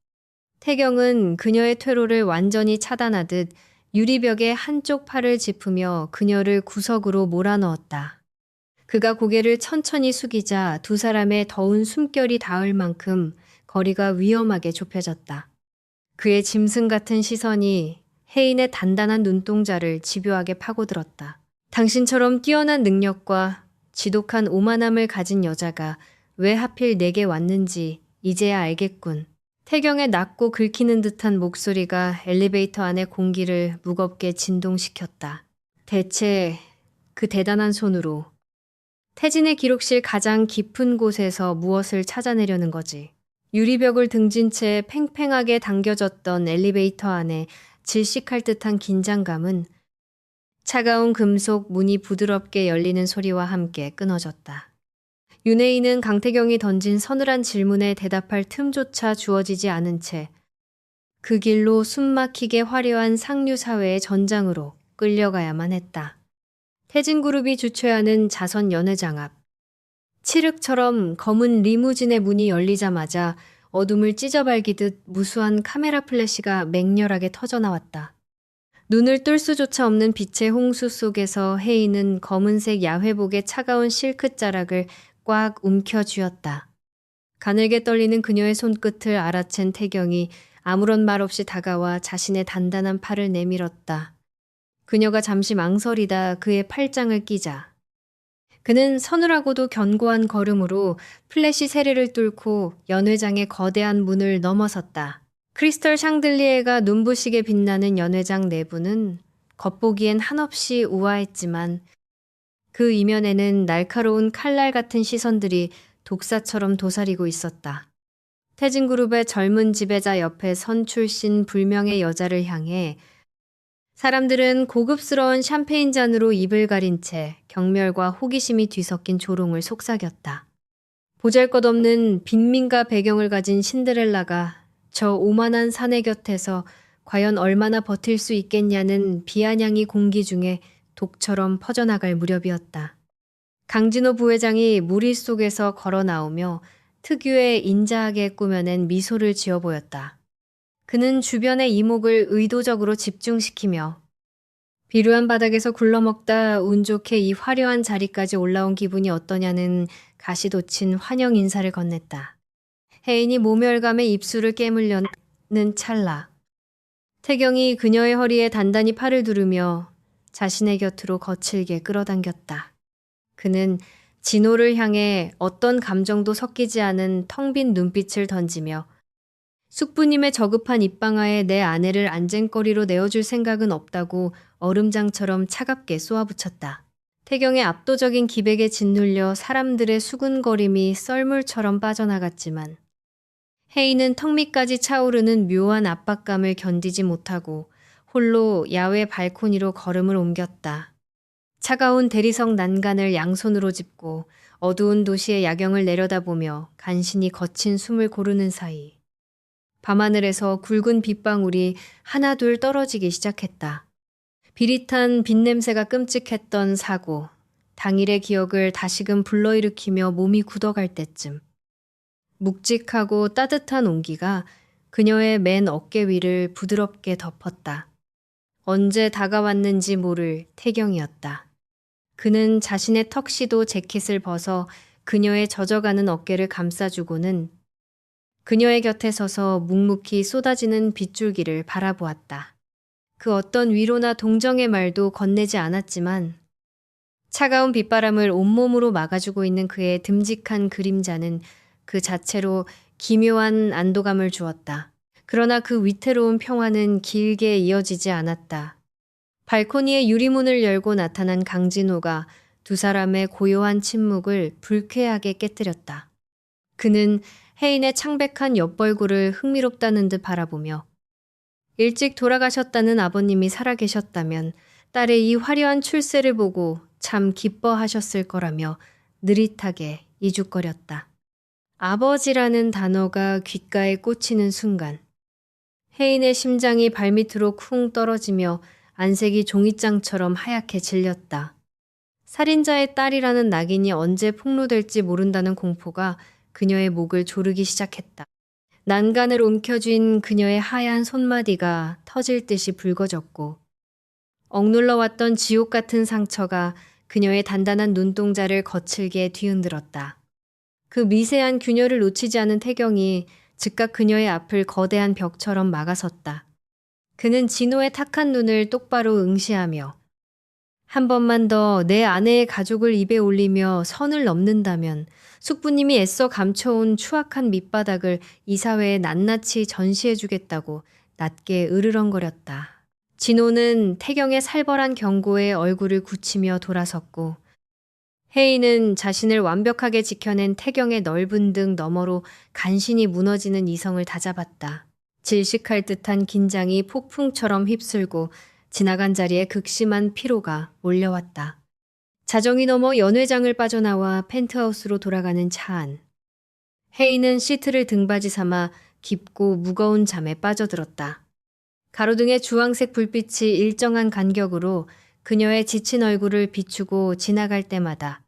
태경은 그녀의 퇴로를 완전히 차단하듯 유리벽의 한쪽 팔을 짚으며 그녀를 구석으로 몰아넣었다. 그가 고개를 천천히 숙이자 두 사람의 더운 숨결이 닿을 만큼 거리가 위험하게 좁혀졌다. 그의 짐승 같은 시선이 혜인의 단단한 눈동자를 집요하게 파고들었다. 당신처럼 뛰어난 능력과 지독한 오만함을 가진 여자가 왜 하필 내게 왔는지 이제야 알겠군. 태경의 낮고 긁히는 듯한 목소리가 엘리베이터 안의 공기를 무겁게 진동시켰다. 대체 그 대단한 손으로 태진의 기록실 가장 깊은 곳에서 무엇을 찾아내려는 거지. 유리벽을 등진 채 팽팽하게 당겨졌던 엘리베이터 안에 질식할 듯한 긴장감은 차가운 금속 문이 부드럽게 열리는 소리와 함께 끊어졌다. 윤혜인은 강태경이 던진 서늘한 질문에 대답할 틈조차 주어지지 않은 채 그 길로 숨막히게 화려한 상류사회의 전장으로 끌려가야만 했다. 태진그룹이 주최하는 자선 연회장 앞. 칠흑처럼 검은 리무진의 문이 열리자마자 어둠을 찢어발기듯 무수한 카메라 플래시가 맹렬하게 터져나왔다. 눈을 뜰 수조차 없는 빛의 홍수 속에서 혜인은 검은색 야회복의 차가운 실크자락을 꽉 움켜쥐었다. 가늘게 떨리는 그녀의 손끝을 알아챈 태경이 아무런 말 없이 다가와 자신의 단단한 팔을 내밀었다. 그녀가 잠시 망설이다 그의 팔짱을 끼자 그는 서늘하고도 견고한 걸음으로 플래시 세례를 뚫고 연회장의 거대한 문을 넘어섰다. 크리스털 샹들리에가 눈부시게 빛나는 연회장 내부는 겉보기엔 한없이 우아했지만 그 이면에는 날카로운 칼날 같은 시선들이 독사처럼 도사리고 있었다. 태진그룹의 젊은 지배자 옆에 선 출신 불명의 여자를 향해 사람들은 고급스러운 샴페인 잔으로 입을 가린 채 경멸과 호기심이 뒤섞인 조롱을 속삭였다. 보잘것없는 빈민가 배경을 가진 신데렐라가 저 오만한 사내 곁에서 과연 얼마나 버틸 수 있겠냐는 비아냥이 공기 중에 독처럼 퍼져나갈 무렵이었다. 강진호 부회장이 무리 속에서 걸어 나오며 특유의 인자하게 꾸며낸 미소를 지어 보였다. 그는 주변의 이목을 의도적으로 집중시키며 비루한 바닥에서 굴러먹다 운 좋게 이 화려한 자리까지 올라온 기분이 어떠냐는 가시돋친 환영 인사를 건넸다. 혜인이 모멸감에 입술을 깨물려는 찰나 태경이 그녀의 허리에 단단히 팔을 두르며 자신의 곁으로 거칠게 끌어당겼다. 그는 진호를 향해 어떤 감정도 섞이지 않은 텅 빈 눈빛을 던지며 숙부님의 저급한 입방아에 내 아내를 안전거리로 내어줄 생각은 없다고 얼음장처럼 차갑게 쏘아붙였다. 태경의 압도적인 기백에 짓눌려 사람들의 수군거림이 썰물처럼 빠져나갔지만 혜인은 턱 밑까지 차오르는 묘한 압박감을 견디지 못하고 홀로 야외 발코니로 걸음을 옮겼다. 차가운 대리석 난간을 양손으로 짚고 어두운 도시의 야경을 내려다보며 간신히 거친 숨을 고르는 사이 밤하늘에서 굵은 빗방울이 하나둘 떨어지기 시작했다. 비릿한 빗냄새가 끔찍했던 사고, 당일의 기억을 다시금 불러일으키며 몸이 굳어갈 때쯤 묵직하고 따뜻한 온기가 그녀의 맨 어깨 위를 부드럽게 덮었다. 언제 다가왔는지 모를 태경이었다. 그는 자신의 턱시도 재킷을 벗어 그녀의 젖어가는 어깨를 감싸주고는 그녀의 곁에 서서 묵묵히 쏟아지는 빗줄기를 바라보았다. 그 어떤 위로나 동정의 말도 건네지 않았지만 차가운 빗바람을 온몸으로 막아주고 있는 그의 듬직한 그림자는 그 자체로 기묘한 안도감을 주었다. 그러나 그 위태로운 평화는 길게 이어지지 않았다. 발코니의 유리문을 열고 나타난 강진호가 두 사람의 고요한 침묵을 불쾌하게 깨뜨렸다. 그는 혜인의 창백한 옆벌구를 흥미롭다는 듯 바라보며 일찍 돌아가셨다는 아버님이 살아계셨다면 딸의 이 화려한 출세를 보고 참 기뻐하셨을 거라며 느릿하게 이죽거렸다. 아버지라는 단어가 귓가에 꽂히는 순간 혜인의 심장이 발밑으로 쿵 떨어지며 안색이 종이장처럼 하얗게 질렸다. 살인자의 딸이라는 낙인이 언제 폭로될지 모른다는 공포가 그녀의 목을 조르기 시작했다. 난간을 움켜쥔 그녀의 하얀 손마디가 터질 듯이 붉어졌고 억눌러왔던 지옥 같은 상처가 그녀의 단단한 눈동자를 거칠게 뒤흔들었다. 그 미세한 균열을 놓치지 않은 태경이 즉각 그녀의 앞을 거대한 벽처럼 막아섰다. 그는 진호의 탁한 눈을 똑바로 응시하며 한 번만 더 내 아내의 가족을 입에 올리며 선을 넘는다면 숙부님이 애써 감춰온 추악한 밑바닥을 이 사회에 낱낱이 전시해주겠다고 낮게 으르렁거렸다. 진호는 태경의 살벌한 경고에 얼굴을 굳히며 돌아섰고 혜인은 자신을 완벽하게 지켜낸 태경의 넓은 등 너머로 간신히 무너지는 이성을 다잡았다. 질식할 듯한 긴장이 폭풍처럼 휩쓸고 지나간 자리에 극심한 피로가 몰려왔다. 자정이 넘어 연회장을 빠져나와 펜트하우스로 돌아가는 차 안. 혜인은 시트를 등받이 삼아 깊고 무거운 잠에 빠져들었다. 가로등의 주황색 불빛이 일정한 간격으로 그녀의 지친 얼굴을 비추고 지나갈 때마다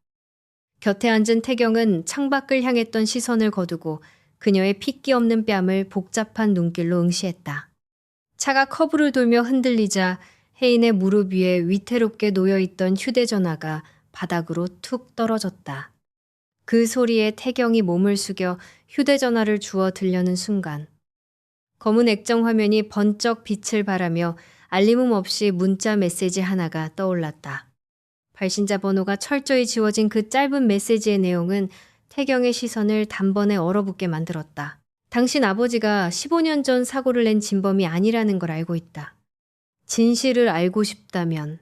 곁에 앉은 태경은 창밖을 향했던 시선을 거두고 그녀의 핏기 없는 뺨을 복잡한 눈길로 응시했다. 차가 커브를 돌며 흔들리자 혜인의 무릎 위에 위태롭게 놓여있던 휴대전화가 바닥으로 툭 떨어졌다. 그 소리에 태경이 몸을 숙여 휴대전화를 주워 들려는 순간 검은 액정 화면이 번쩍 빛을 발하며 알림음 없이 문자 메시지 하나가 떠올랐다. 발신자 번호가 철저히 지워진 그 짧은 메시지의 내용은 태경의 시선을 단번에 얼어붙게 만들었다. 당신 아버지가 15년 전 사고를 낸 진범이 아니라는 걸 알고 있다. 진실을 알고 싶다면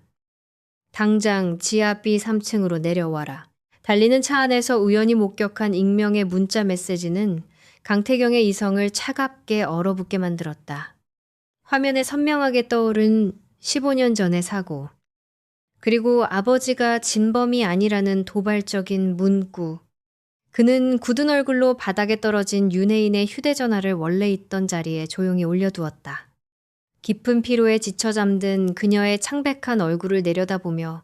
당장 지하 B 3층으로 내려와라. 달리는 차 안에서 우연히 목격한 익명의 문자 메시지는 강태경의 이성을 차갑게 얼어붙게 만들었다. 화면에 선명하게 떠오른 15년 전의 사고, 그리고 아버지가 진범이 아니라는 도발적인 문구. 그는 굳은 얼굴로 바닥에 떨어진 윤혜인의 휴대전화를 원래 있던 자리에 조용히 올려두었다. 깊은 피로에 지쳐 잠든 그녀의 창백한 얼굴을 내려다보며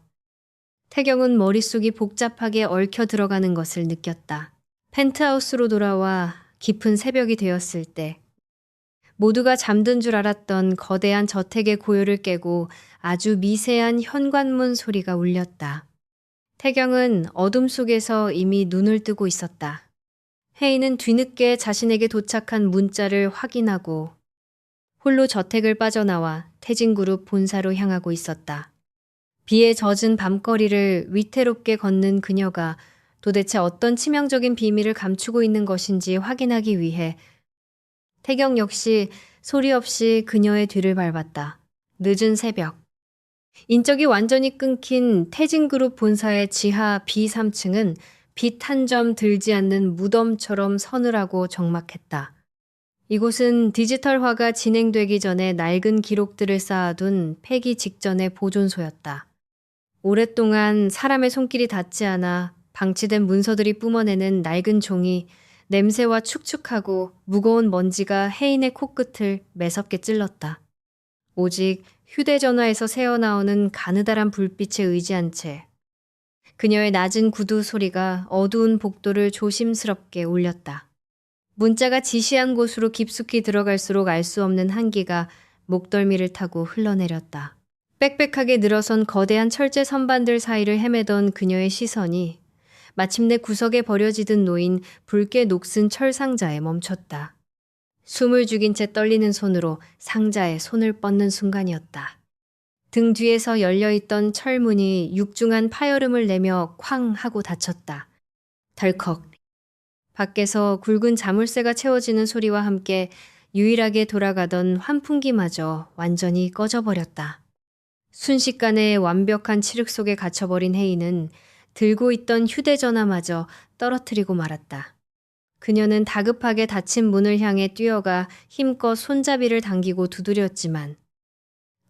태경은 머릿속이 복잡하게 얽혀 들어가는 것을 느꼈다. 펜트하우스로 돌아와 깊은 새벽이 되었을 때 모두가 잠든 줄 알았던 거대한 저택의 고요를 깨고 아주 미세한 현관문 소리가 울렸다. 태경은 어둠 속에서 이미 눈을 뜨고 있었다. 혜인은 뒤늦게 자신에게 도착한 문자를 확인하고 홀로 저택을 빠져나와 태진그룹 본사로 향하고 있었다. 비에 젖은 밤거리를 위태롭게 걷는 그녀가 도대체 어떤 치명적인 비밀을 감추고 있는 것인지 확인하기 위해 태경 역시 소리 없이 그녀의 뒤를 밟았다. 늦은 새벽. 인적이 완전히 끊긴 태진그룹 본사의 지하 B3층은 빛 한 점 들지 않는 무덤처럼 서늘하고 적막했다. 이곳은 디지털화가 진행되기 전에 낡은 기록들을 쌓아둔 폐기 직전의 보존소였다. 오랫동안 사람의 손길이 닿지 않아 방치된 문서들이 뿜어내는 낡은 종이 냄새와 축축하고 무거운 먼지가 혜인의 코끝을 매섭게 찔렀다. 오직 휴대전화에서 새어나오는 가느다란 불빛에 의지한 채 그녀의 낮은 구두 소리가 어두운 복도를 조심스럽게 울렸다. 문자가 지시한 곳으로 깊숙이 들어갈수록 알 수 없는 한기가 목덜미를 타고 흘러내렸다. 빽빽하게 늘어선 거대한 철제 선반들 사이를 헤매던 그녀의 시선이 마침내 구석에 버려지듯 놓인 붉게 녹슨 철상자에 멈췄다. 숨을 죽인 채 떨리는 손으로 상자에 손을 뻗는 순간이었다. 등 뒤에서 열려있던 철문이 육중한 파열음을 내며 쾅 하고 닫혔다. 덜컥. 밖에서 굵은 자물쇠가 채워지는 소리와 함께 유일하게 돌아가던 환풍기마저 완전히 꺼져버렸다. 순식간에 완벽한 칠흑 속에 갇혀버린 혜인은 들고 있던 휴대전화마저 떨어뜨리고 말았다. 그녀는 다급하게 닫힌 문을 향해 뛰어가 힘껏 손잡이를 당기고 두드렸지만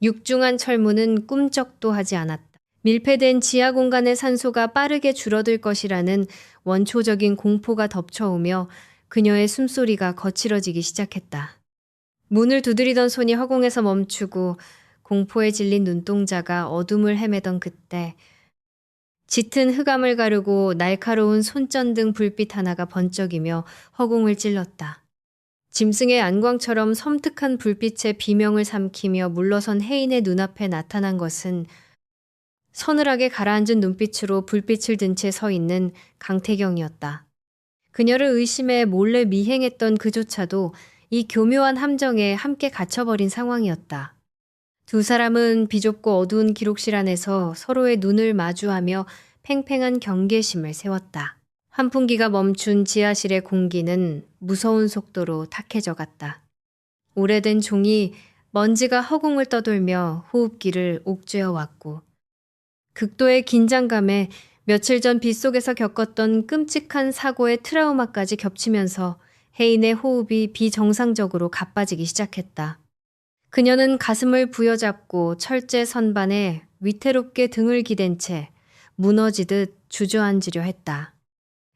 육중한 철문은 꿈쩍도 하지 않았다. 밀폐된 지하 공간의 산소가 빠르게 줄어들 것이라는 원초적인 공포가 덮쳐오며 그녀의 숨소리가 거칠어지기 시작했다. 문을 두드리던 손이 허공에서 멈추고 공포에 질린 눈동자가 어둠을 헤매던 그때 짙은 흑암을 가르고 날카로운 손전등 불빛 하나가 번쩍이며 허공을 찔렀다. 짐승의 안광처럼 섬뜩한 불빛의 비명을 삼키며 물러선 혜인의 눈앞에 나타난 것은 서늘하게 가라앉은 눈빛으로 불빛을 든 채 서 있는 강태경이었다. 그녀를 의심해 몰래 미행했던 그조차도 이 교묘한 함정에 함께 갇혀버린 상황이었다. 두 사람은 비좁고 어두운 기록실 안에서 서로의 눈을 마주하며 팽팽한 경계심을 세웠다. 환풍기가 멈춘 지하실의 공기는 무서운 속도로 탁해져 갔다. 오래된 종이 먼지가 허공을 떠돌며 호흡기를 옥죄어 왔고 극도의 긴장감에 며칠 전 빗속에서 겪었던 끔찍한 사고의 트라우마까지 겹치면서 혜인의 호흡이 비정상적으로 가빠지기 시작했다. 그녀는 가슴을 부여잡고 철제 선반에 위태롭게 등을 기댄 채 무너지듯 주저앉으려 했다.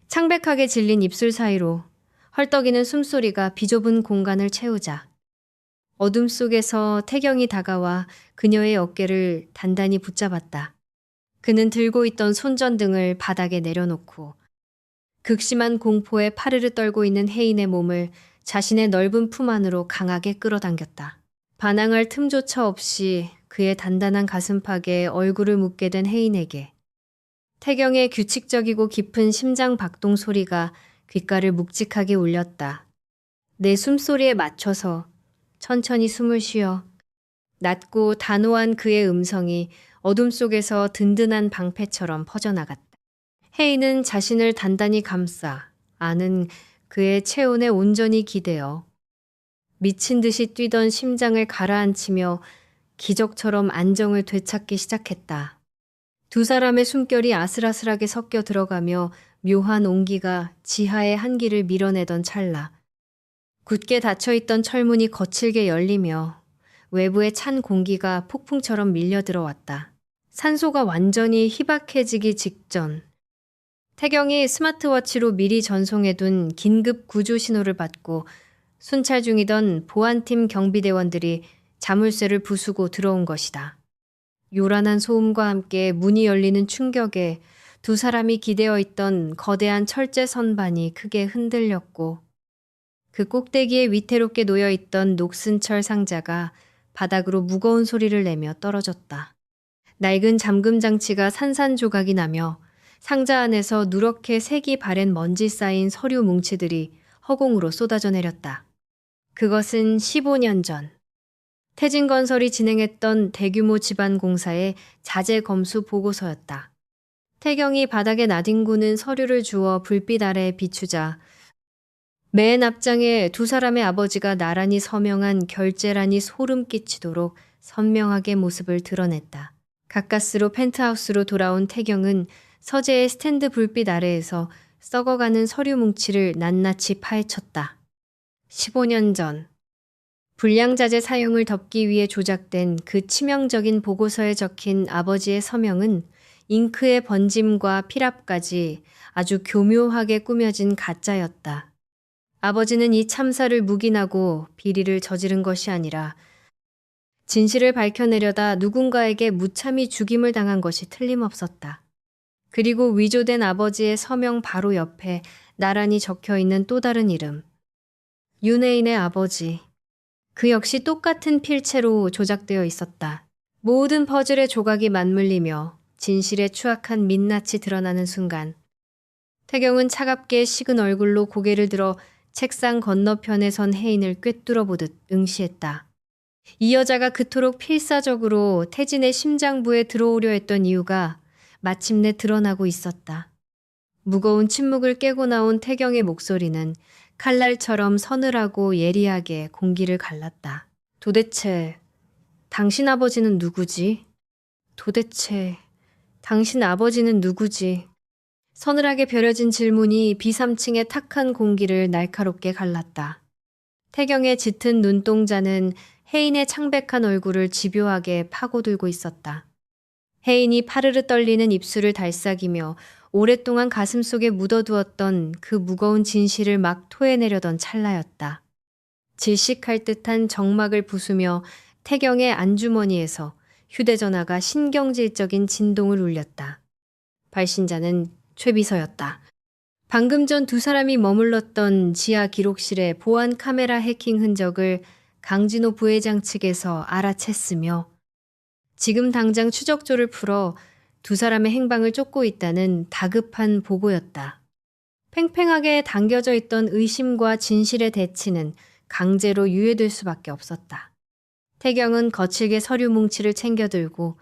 창백하게 질린 입술 사이로 헐떡이는 숨소리가 비좁은 공간을 채우자 어둠 속에서 태경이 다가와 그녀의 어깨를 단단히 붙잡았다. 그는 들고 있던 손전등을 바닥에 내려놓고 극심한 공포에 파르르 떨고 있는 혜인의 몸을 자신의 넓은 품 안으로 강하게 끌어당겼다. 반항할 틈조차 없이 그의 단단한 가슴팍에 얼굴을 묻게 된 혜인에게 태경의 규칙적이고 깊은 심장 박동 소리가 귓가를 묵직하게 울렸다. 내 숨소리에 맞춰서 천천히 숨을 쉬어. 낮고 단호한 그의 음성이 어둠 속에서 든든한 방패처럼 퍼져나갔다. 혜인은 자신을 단단히 감싸 아는 그의 체온에 온전히 기대어 미친 듯이 뛰던 심장을 가라앉히며 기적처럼 안정을 되찾기 시작했다. 두 사람의 숨결이 아슬아슬하게 섞여 들어가며 묘한 온기가 지하의 한기를 밀어내던 찰나. 굳게 닫혀있던 철문이 거칠게 열리며 외부의 찬 공기가 폭풍처럼 밀려 들어왔다. 산소가 완전히 희박해지기 직전 태경이 스마트워치로 미리 전송해둔 긴급 구조 신호를 받고 순찰 중이던 보안팀 경비대원들이 자물쇠를 부수고 들어온 것이다. 요란한 소음과 함께 문이 열리는 충격에 두 사람이 기대어 있던 거대한 철제 선반이 크게 흔들렸고 그 꼭대기에 위태롭게 놓여있던 녹슨 철 상자가 바닥으로 무거운 소리를 내며 떨어졌다. 낡은 잠금 장치가 산산조각이 나며 상자 안에서 누렇게 색이 바랜 먼지 쌓인 서류 뭉치들이 허공으로 쏟아져 내렸다. 그것은 15년 전 태진건설이 진행했던 대규모 집안 공사의 자재 검수 보고서였다. 태경이 바닥에 나뒹구는 서류를 주워 불빛 아래에 비추자 맨 앞장에 두 사람의 아버지가 나란히 서명한 결재란이 소름 끼치도록 선명하게 모습을 드러냈다. 가까스로 펜트하우스로 돌아온 태경은 서재의 스탠드 불빛 아래에서 썩어가는 서류 뭉치를 낱낱이 파헤쳤다. 15년 전 불량자재 사용을 덮기 위해 조작된 그 치명적인 보고서에 적힌 아버지의 서명은 잉크의 번짐과 필압까지 아주 교묘하게 꾸며진 가짜였다. 아버지는 이 참사를 묵인하고 비리를 저지른 것이 아니라 진실을 밝혀내려다 누군가에게 무참히 죽임을 당한 것이 틀림없었다. 그리고 위조된 아버지의 서명 바로 옆에 나란히 적혀있는 또 다른 이름. 윤혜인의 아버지. 그 역시 똑같은 필체로 조작되어 있었다. 모든 퍼즐의 조각이 맞물리며 진실의 추악한 민낯이 드러나는 순간 태경은 차갑게 식은 얼굴로 고개를 들어 책상 건너편에 선 혜인을 꿰뚫어 보듯 응시했다. 이 여자가 그토록 필사적으로 태진의 심장부에 들어오려 했던 이유가 마침내 드러나고 있었다. 무거운 침묵을 깨고 나온 태경의 목소리는 칼날처럼 서늘하고 예리하게 공기를 갈랐다. 도대체 당신 아버지는 누구지? 도대체 당신 아버지는 누구지? 서늘하게 벼려진 질문이 비삼층의 탁한 공기를 날카롭게 갈랐다. 태경의 짙은 눈동자는 혜인의 창백한 얼굴을 집요하게 파고들고 있었다. 혜인이 파르르 떨리는 입술을 달싹이며 오랫동안 가슴속에 묻어두었던 그 무거운 진실을 막 토해내려던 찰나였다. 질식할 듯한 정막을 부수며 태경의 안주머니에서 휴대전화가 신경질적인 진동을 울렸다. 발신자는 최비서였다. 방금 전 두 사람이 머물렀던 지하 기록실의 보안 카메라 해킹 흔적을 강진호 부회장 측에서 알아챘으며 지금 당장 추적조를 풀어 두 사람의 행방을 쫓고 있다는 다급한 보고였다. 팽팽하게 당겨져 있던 의심과 진실의 대치는 강제로 유예될 수밖에 없었다. 태경은 거칠게 서류 뭉치를 챙겨들고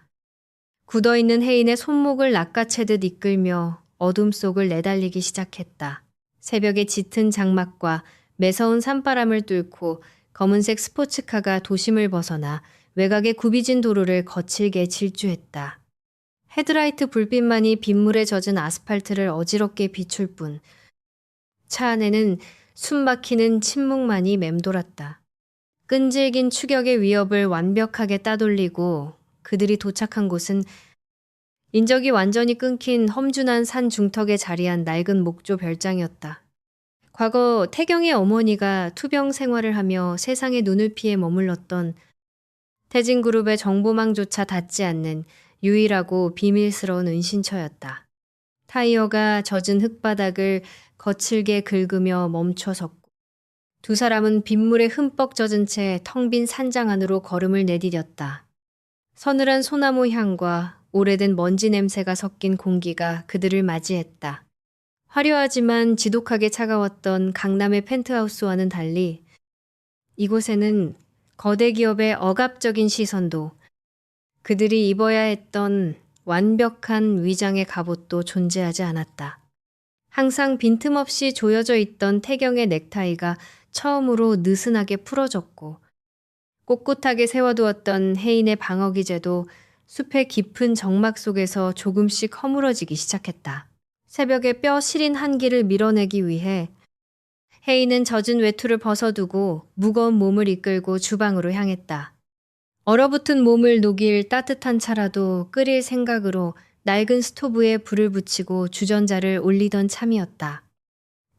굳어있는 혜인의 손목을 낚아채듯 이끌며 어둠 속을 내달리기 시작했다. 새벽의 짙은 장막과 매서운 산바람을 뚫고 검은색 스포츠카가 도심을 벗어나 외곽의 굽이진 도로를 거칠게 질주했다. 헤드라이트 불빛만이 빗물에 젖은 아스팔트를 어지럽게 비출 뿐 차 안에는 숨막히는 침묵만이 맴돌았다. 끈질긴 추격의 위협을 완벽하게 따돌리고 그들이 도착한 곳은 인적이 완전히 끊긴 험준한 산 중턱에 자리한 낡은 목조 별장이었다. 과거 태경의 어머니가 투병 생활을 하며 세상의 눈을 피해 머물렀던 태진그룹의 정보망조차 닿지 않는 유일하고 비밀스러운 은신처였다. 타이어가 젖은 흙바닥을 거칠게 긁으며 멈춰 섰고 두 사람은 빗물에 흠뻑 젖은 채 텅 빈 산장 안으로 걸음을 내디뎠다. 서늘한 소나무 향과 오래된 먼지 냄새가 섞인 공기가 그들을 맞이했다. 화려하지만 지독하게 차가웠던 강남의 펜트하우스와는 달리 이곳에는 거대 기업의 억압적인 시선도 그들이 입어야 했던 완벽한 위장의 갑옷도 존재하지 않았다. 항상 빈틈없이 조여져 있던 태경의 넥타이가 처음으로 느슨하게 풀어졌고 꼿꼿하게 세워두었던 혜인의 방어 기제도 숲의 깊은 정막 속에서 조금씩 허물어지기 시작했다. 새벽에 뼈 시린 한기를 밀어내기 위해 혜인은 젖은 외투를 벗어두고 무거운 몸을 이끌고 주방으로 향했다. 얼어붙은 몸을 녹일 따뜻한 차라도 끓일 생각으로 낡은 스토브에 불을 붙이고 주전자를 올리던 참이었다.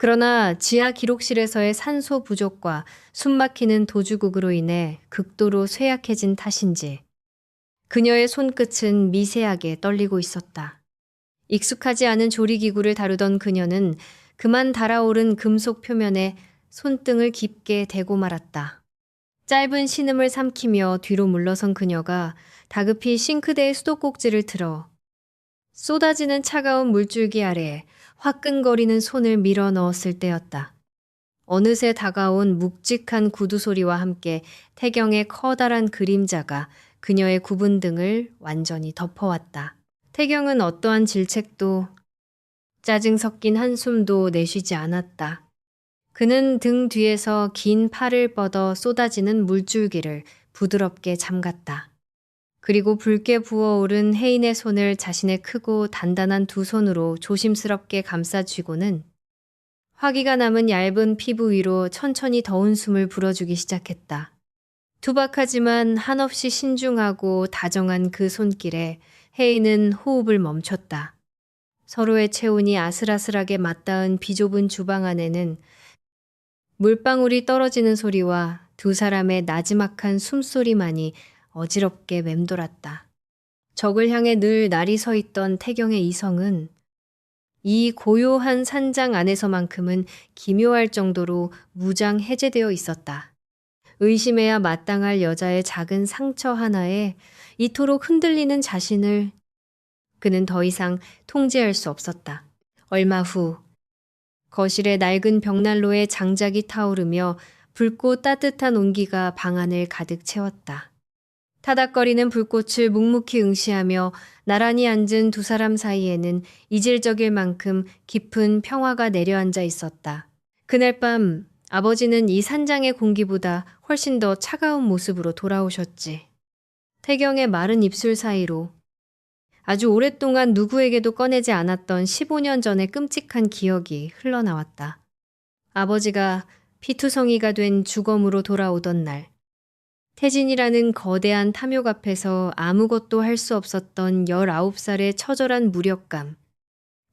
그러나 지하 기록실에서의 산소 부족과 숨막히는 도주국으로 인해 극도로 쇠약해진 탓인지 그녀의 손끝은 미세하게 떨리고 있었다. 익숙하지 않은 조리기구를 다루던 그녀는 그만 달아오른 금속 표면에 손등을 깊게 대고 말았다. 짧은 신음을 삼키며 뒤로 물러선 그녀가 다급히 싱크대의 수도꼭지를 틀어 쏟아지는 차가운 물줄기 아래에 화끈거리는 손을 밀어 넣었을 때였다. 어느새 다가온 묵직한 구두 소리와 함께 태경의 커다란 그림자가 그녀의 굽은 등을 완전히 덮어왔다. 태경은 어떠한 질책도 짜증 섞인 한숨도 내쉬지 않았다. 그는 등 뒤에서 긴 팔을 뻗어 쏟아지는 물줄기를 부드럽게 잠갔다. 그리고 붉게 부어오른 혜인의 손을 자신의 크고 단단한 두 손으로 조심스럽게 감싸쥐고는 화기가 남은 얇은 피부 위로 천천히 더운 숨을 불어주기 시작했다. 투박하지만 한없이 신중하고 다정한 그 손길에 혜인은 호흡을 멈췄다. 서로의 체온이 아슬아슬하게 맞닿은 비좁은 주방 안에는 물방울이 떨어지는 소리와 두 사람의 나지막한 숨소리만이 어지럽게 맴돌았다. 적을 향해 늘 날이 서 있던 태경의 이성은 이 고요한 산장 안에서만큼은 기묘할 정도로 무장 해제되어 있었다. 의심해야 마땅할 여자의 작은 상처 하나에 이토록 흔들리는 자신을 그는 더 이상 통제할 수 없었다. 얼마 후 거실의 낡은 벽난로에 장작이 타오르며 붉고 따뜻한 온기가 방 안을 가득 채웠다. 타닥거리는 불꽃을 묵묵히 응시하며 나란히 앉은 두 사람 사이에는 이질적일 만큼 깊은 평화가 내려앉아 있었다. 그날 밤 아버지는 이 산장의 공기보다 훨씬 더 차가운 모습으로 돌아오셨지. 태경의 마른 입술 사이로 아주 오랫동안 누구에게도 꺼내지 않았던 15년 전의 끔찍한 기억이 흘러나왔다. 아버지가 피투성이가 된 주검으로 돌아오던 날, 태진이라는 거대한 탐욕 앞에서 아무것도 할 수 없었던 19살의 처절한 무력감,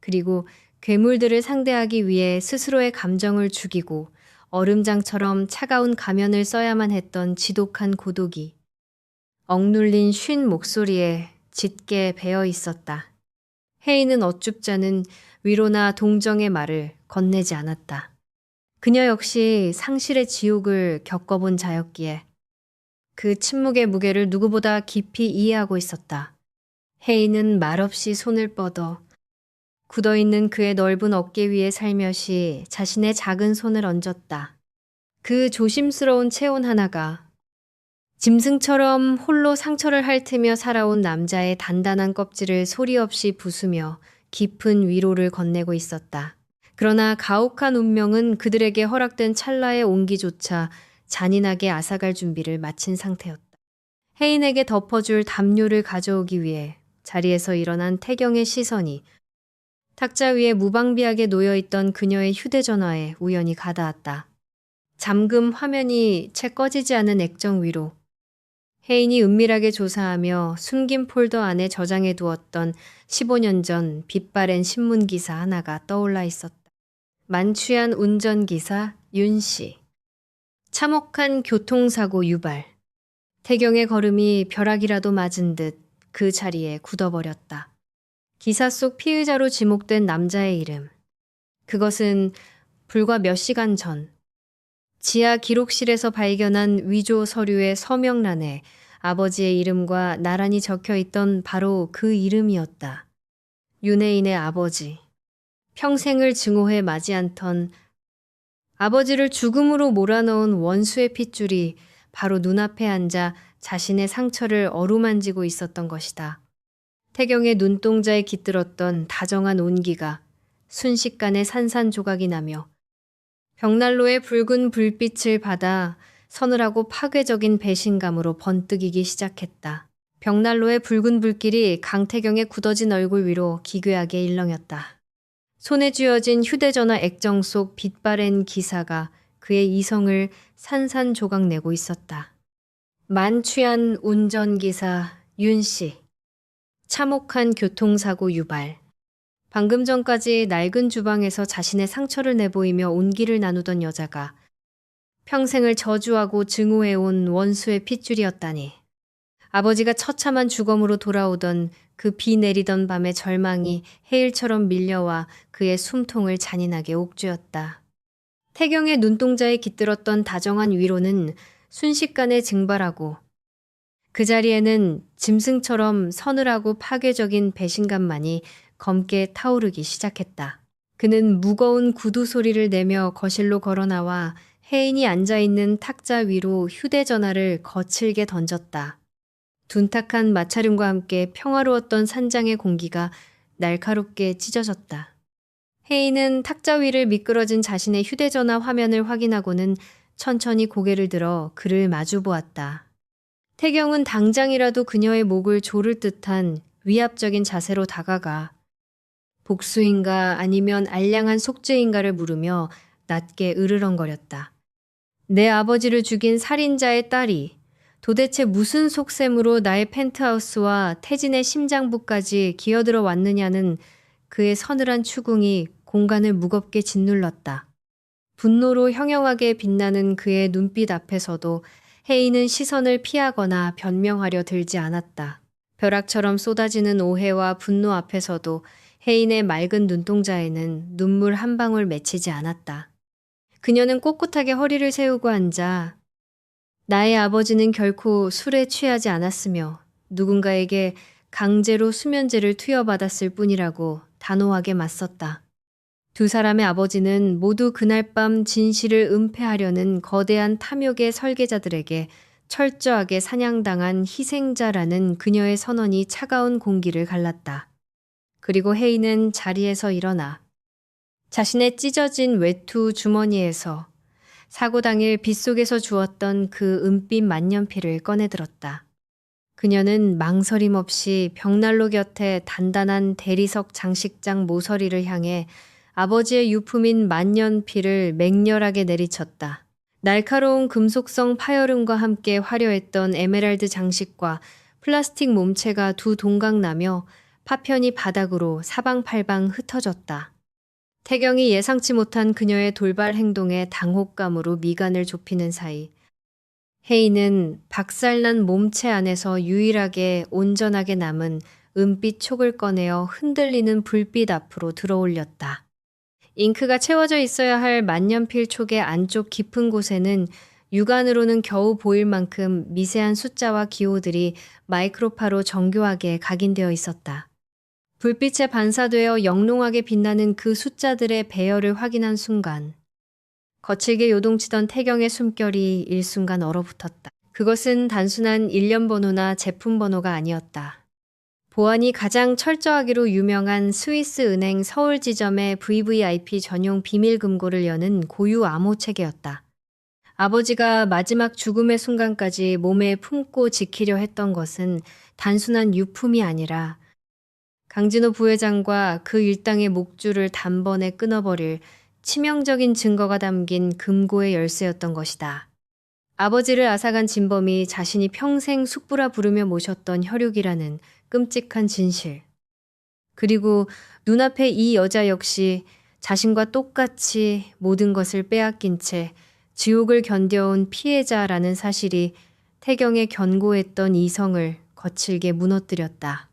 그리고 괴물들을 상대하기 위해 스스로의 감정을 죽이고 얼음장처럼 차가운 가면을 써야만 했던 지독한 고독이 억눌린 쉰 목소리에 짙게 배어 있었다. 혜인은 어쭙자는 위로나 동정의 말을 건네지 않았다. 그녀 역시 상실의 지옥을 겪어본 자였기에 그 침묵의 무게를 누구보다 깊이 이해하고 있었다. 혜인은 말없이 손을 뻗어 굳어있는 그의 넓은 어깨 위에 살며시 자신의 작은 손을 얹었다. 그 조심스러운 체온 하나가 짐승처럼 홀로 상처를 핥으며 살아온 남자의 단단한 껍질을 소리 없이 부수며 깊은 위로를 건네고 있었다. 그러나 가혹한 운명은 그들에게 허락된 찰나의 온기조차 잔인하게 앗아갈 준비를 마친 상태였다. 혜인에게 덮어줄 담요를 가져오기 위해 자리에서 일어난 태경의 시선이 탁자 위에 무방비하게 놓여있던 그녀의 휴대전화에 우연히 가닿았다. 잠금 화면이 채 꺼지지 않은 액정 위로 혜인이 은밀하게 조사하며 숨긴 폴더 안에 저장해 두었던 15년 전 빛바랜 신문기사 하나가 떠올라 있었다. 만취한 운전기사 윤씨. 참혹한 교통사고 유발. 태경의 걸음이 벼락이라도 맞은 듯 그 자리에 굳어버렸다. 기사 속 피의자로 지목된 남자의 이름. 그것은 불과 몇 시간 전 지하 기록실에서 발견한 위조 서류의 서명란에 아버지의 이름과 나란히 적혀 있던 바로 그 이름이었다. 윤혜인의 아버지. 평생을 증오해 마지 않던 아버지를 죽음으로 몰아넣은 원수의 핏줄이 바로 눈앞에 앉아 자신의 상처를 어루만지고 있었던 것이다. 태경의 눈동자에 깃들었던 다정한 온기가 순식간에 산산조각이 나며 벽난로의 붉은 불빛을 받아 서늘하고 파괴적인 배신감으로 번뜩이기 시작했다. 벽난로의 붉은 불길이 강태경의 굳어진 얼굴 위로 기괴하게 일렁였다. 손에 쥐어진 휴대전화 액정 속 빛바랜 기사가 그의 이성을 산산조각내고 있었다. 만취한 운전기사 윤씨. 참혹한 교통사고 유발. 방금 전까지 낡은 주방에서 자신의 상처를 내보이며 온기를 나누던 여자가 평생을 저주하고 증오해온 원수의 핏줄이었다니. 아버지가 처참한 주검으로 돌아오던 그 비 내리던 밤의 절망이 해일처럼 밀려와 그의 숨통을 잔인하게 옥죄었다. 태경의 눈동자에 깃들었던 다정한 위로는 순식간에 증발하고 그 자리에는 짐승처럼 서늘하고 파괴적인 배신감만이 검게 타오르기 시작했다. 그는 무거운 구두 소리를 내며 거실로 걸어나와 혜인이 앉아있는 탁자 위로 휴대전화를 거칠게 던졌다. 둔탁한 마찰음과 함께 평화로웠던 산장의 공기가 날카롭게 찢어졌다. 혜인은 탁자 위를 미끄러진 자신의 휴대전화 화면을 확인하고는 천천히 고개를 들어 그를 마주보았다. 태경은 당장이라도 그녀의 목을 조를 듯한 위압적인 자세로 다가가 복수인가 아니면 알량한 속죄인가를 물으며 낮게 으르렁거렸다. 내 아버지를 죽인 살인자의 딸이 도대체 무슨 속셈으로 나의 펜트하우스와 태진의 심장부까지 기어들어 왔느냐는 그의 서늘한 추궁이 공간을 무겁게 짓눌렀다. 분노로 형형하게 빛나는 그의 눈빛 앞에서도 혜인은 시선을 피하거나 변명하려 들지 않았다. 벼락처럼 쏟아지는 오해와 분노 앞에서도 혜인의 맑은 눈동자에는 눈물 한 방울 맺히지 않았다. 그녀는 꼿꼿하게 허리를 세우고 앉아 나의 아버지는 결코 술에 취하지 않았으며 누군가에게 강제로 수면제를 투여받았을 뿐이라고 단호하게 맞섰다. 두 사람의 아버지는 모두 그날 밤 진실을 은폐하려는 거대한 탐욕의 설계자들에게 철저하게 사냥당한 희생자라는 그녀의 선언이 차가운 공기를 갈랐다. 그리고 혜인은 자리에서 일어나 자신의 찢어진 외투 주머니에서 사고 당일 빗속에서 주웠던 그 은빛 만년필을 꺼내들었다. 그녀는 망설임 없이 벽난로 곁에 단단한 대리석 장식장 모서리를 향해 아버지의 유품인 만년필을 맹렬하게 내리쳤다. 날카로운 금속성 파열음과 함께 화려했던 에메랄드 장식과 플라스틱 몸체가 두 동강 나며 파편이 바닥으로 사방팔방 흩어졌다. 태경이 예상치 못한 그녀의 돌발 행동에 당혹감으로 미간을 좁히는 사이 혜인은 박살난 몸체 안에서 유일하게 온전하게 남은 은빛 촉을 꺼내어 흔들리는 불빛 앞으로 들어올렸다. 잉크가 채워져 있어야 할 만년필 촉의 안쪽 깊은 곳에는 육안으로는 겨우 보일 만큼 미세한 숫자와 기호들이 마이크로파로 정교하게 각인되어 있었다. 불빛에 반사되어 영롱하게 빛나는 그 숫자들의 배열을 확인한 순간 거칠게 요동치던 태경의 숨결이 일순간 얼어붙었다. 그것은 단순한 일련 번호나 제품 번호가 아니었다. 보안이 가장 철저하기로 유명한 스위스 은행 서울 지점의 VVIP 전용 비밀 금고를 여는 고유 암호체계였다. 아버지가 마지막 죽음의 순간까지 몸에 품고 지키려 했던 것은 단순한 유품이 아니라 강진호 부회장과 그 일당의 목줄을 단번에 끊어버릴 치명적인 증거가 담긴 금고의 열쇠였던 것이다. 아버지를 앗아간 진범이 자신이 평생 숙부라 부르며 모셨던 혈육이라는 끔찍한 진실. 그리고 눈앞에 이 여자 역시 자신과 똑같이 모든 것을 빼앗긴 채 지옥을 견뎌온 피해자라는 사실이 태경의 견고했던 이성을 거칠게 무너뜨렸다.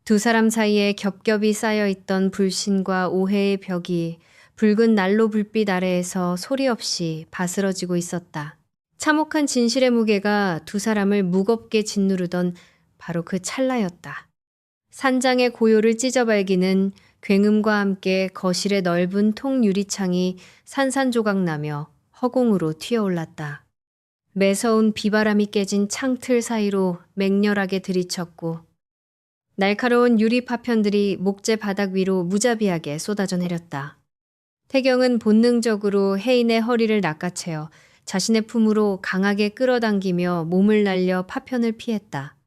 두 사람 사이에 겹겹이 쌓여있던 불신과 오해의 벽이 붉은 난로 불빛 아래에서 소리 없이 바스러지고 있었다. 참혹한 진실의 무게가 두 사람을 무겁게 짓누르던 바로 그 찰나였다. 산장의 고요를 찢어발기는 굉음과 함께 거실의 넓은 통 유리창이 산산조각나며 허공으로 튀어올랐다. 매서운 비바람이 깨진 창틀 사이로 맹렬하게 들이쳤고 날카로운 유리 파편들이 목재 바닥 위로 무자비하게 쏟아져 내렸다. 태경은 본능적으로 혜인의 허리를 낚아채어 자신의 품으로 강하게 끌어당기며 몸을 날려 파편을 피했다.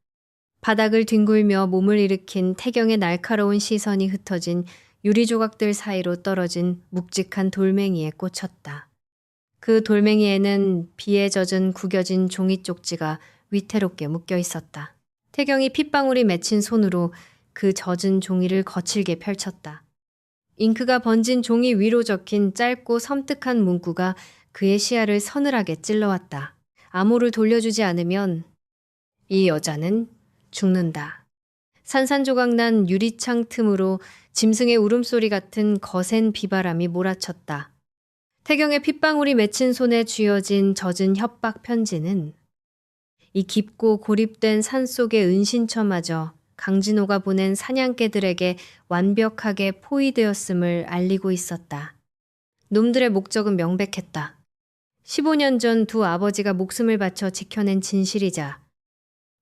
바닥을 뒹굴며 몸을 일으킨 태경의 날카로운 시선이 흩어진 유리 조각들 사이로 떨어진 묵직한 돌멩이에 꽂혔다. 그 돌멩이에는 비에 젖은 구겨진 종이 쪽지가 위태롭게 묶여 있었다. 태경이 핏방울이 맺힌 손으로 그 젖은 종이를 거칠게 펼쳤다. 잉크가 번진 종이 위로 적힌 짧고 섬뜩한 문구가 그의 시야를 서늘하게 찔러왔다. 암호를 돌려주지 않으면 이 여자는 죽는다. 산산조각난 유리창 틈으로 짐승의 울음소리 같은 거센 비바람이 몰아쳤다. 태경의 핏방울이 맺힌 손에 쥐어진 젖은 협박 편지는 이 깊고 고립된 산속의 은신처마저 강진호가 보낸 사냥개들에게 완벽하게 포위되었음을 알리고 있었다. 놈들의 목적은 명백했다. 15년 전 두 아버지가 목숨을 바쳐 지켜낸 진실이자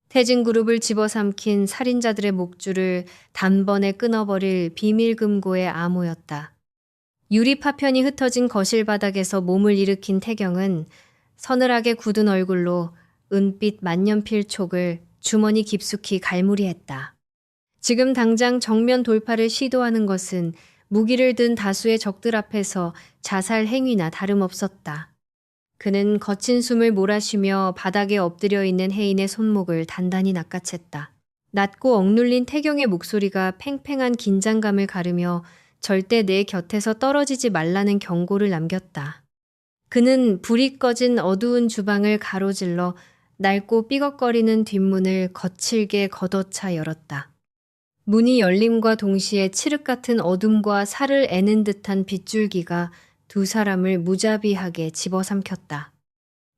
태진그룹을 집어삼킨 살인자들의 목줄을 단번에 끊어버릴 비밀금고의 암호였다. 유리 파편이 흩어진 거실 바닥에서 몸을 일으킨 태경은 서늘하게 굳은 얼굴로 은빛 만년필 촉을 주머니 깊숙이 갈무리했다. 지금 당장 정면 돌파를 시도하는 것은 무기를 든 다수의 적들 앞에서 자살 행위나 다름없었다. 그는 거친 숨을 몰아쉬며 바닥에 엎드려 있는 혜인의 손목을 단단히 낚아챘다. 낮고 억눌린 태경의 목소리가 팽팽한 긴장감을 가르며 절대 내 곁에서 떨어지지 말라는 경고를 남겼다. 그는 불이 꺼진 어두운 주방을 가로질러 낡고 삐걱거리는 뒷문을 거칠게 걷어차 열었다. 문이 열림과 동시에 칠흑 같은 어둠과 살을 애는 듯한 빗줄기가 두 사람을 무자비하게 집어삼켰다.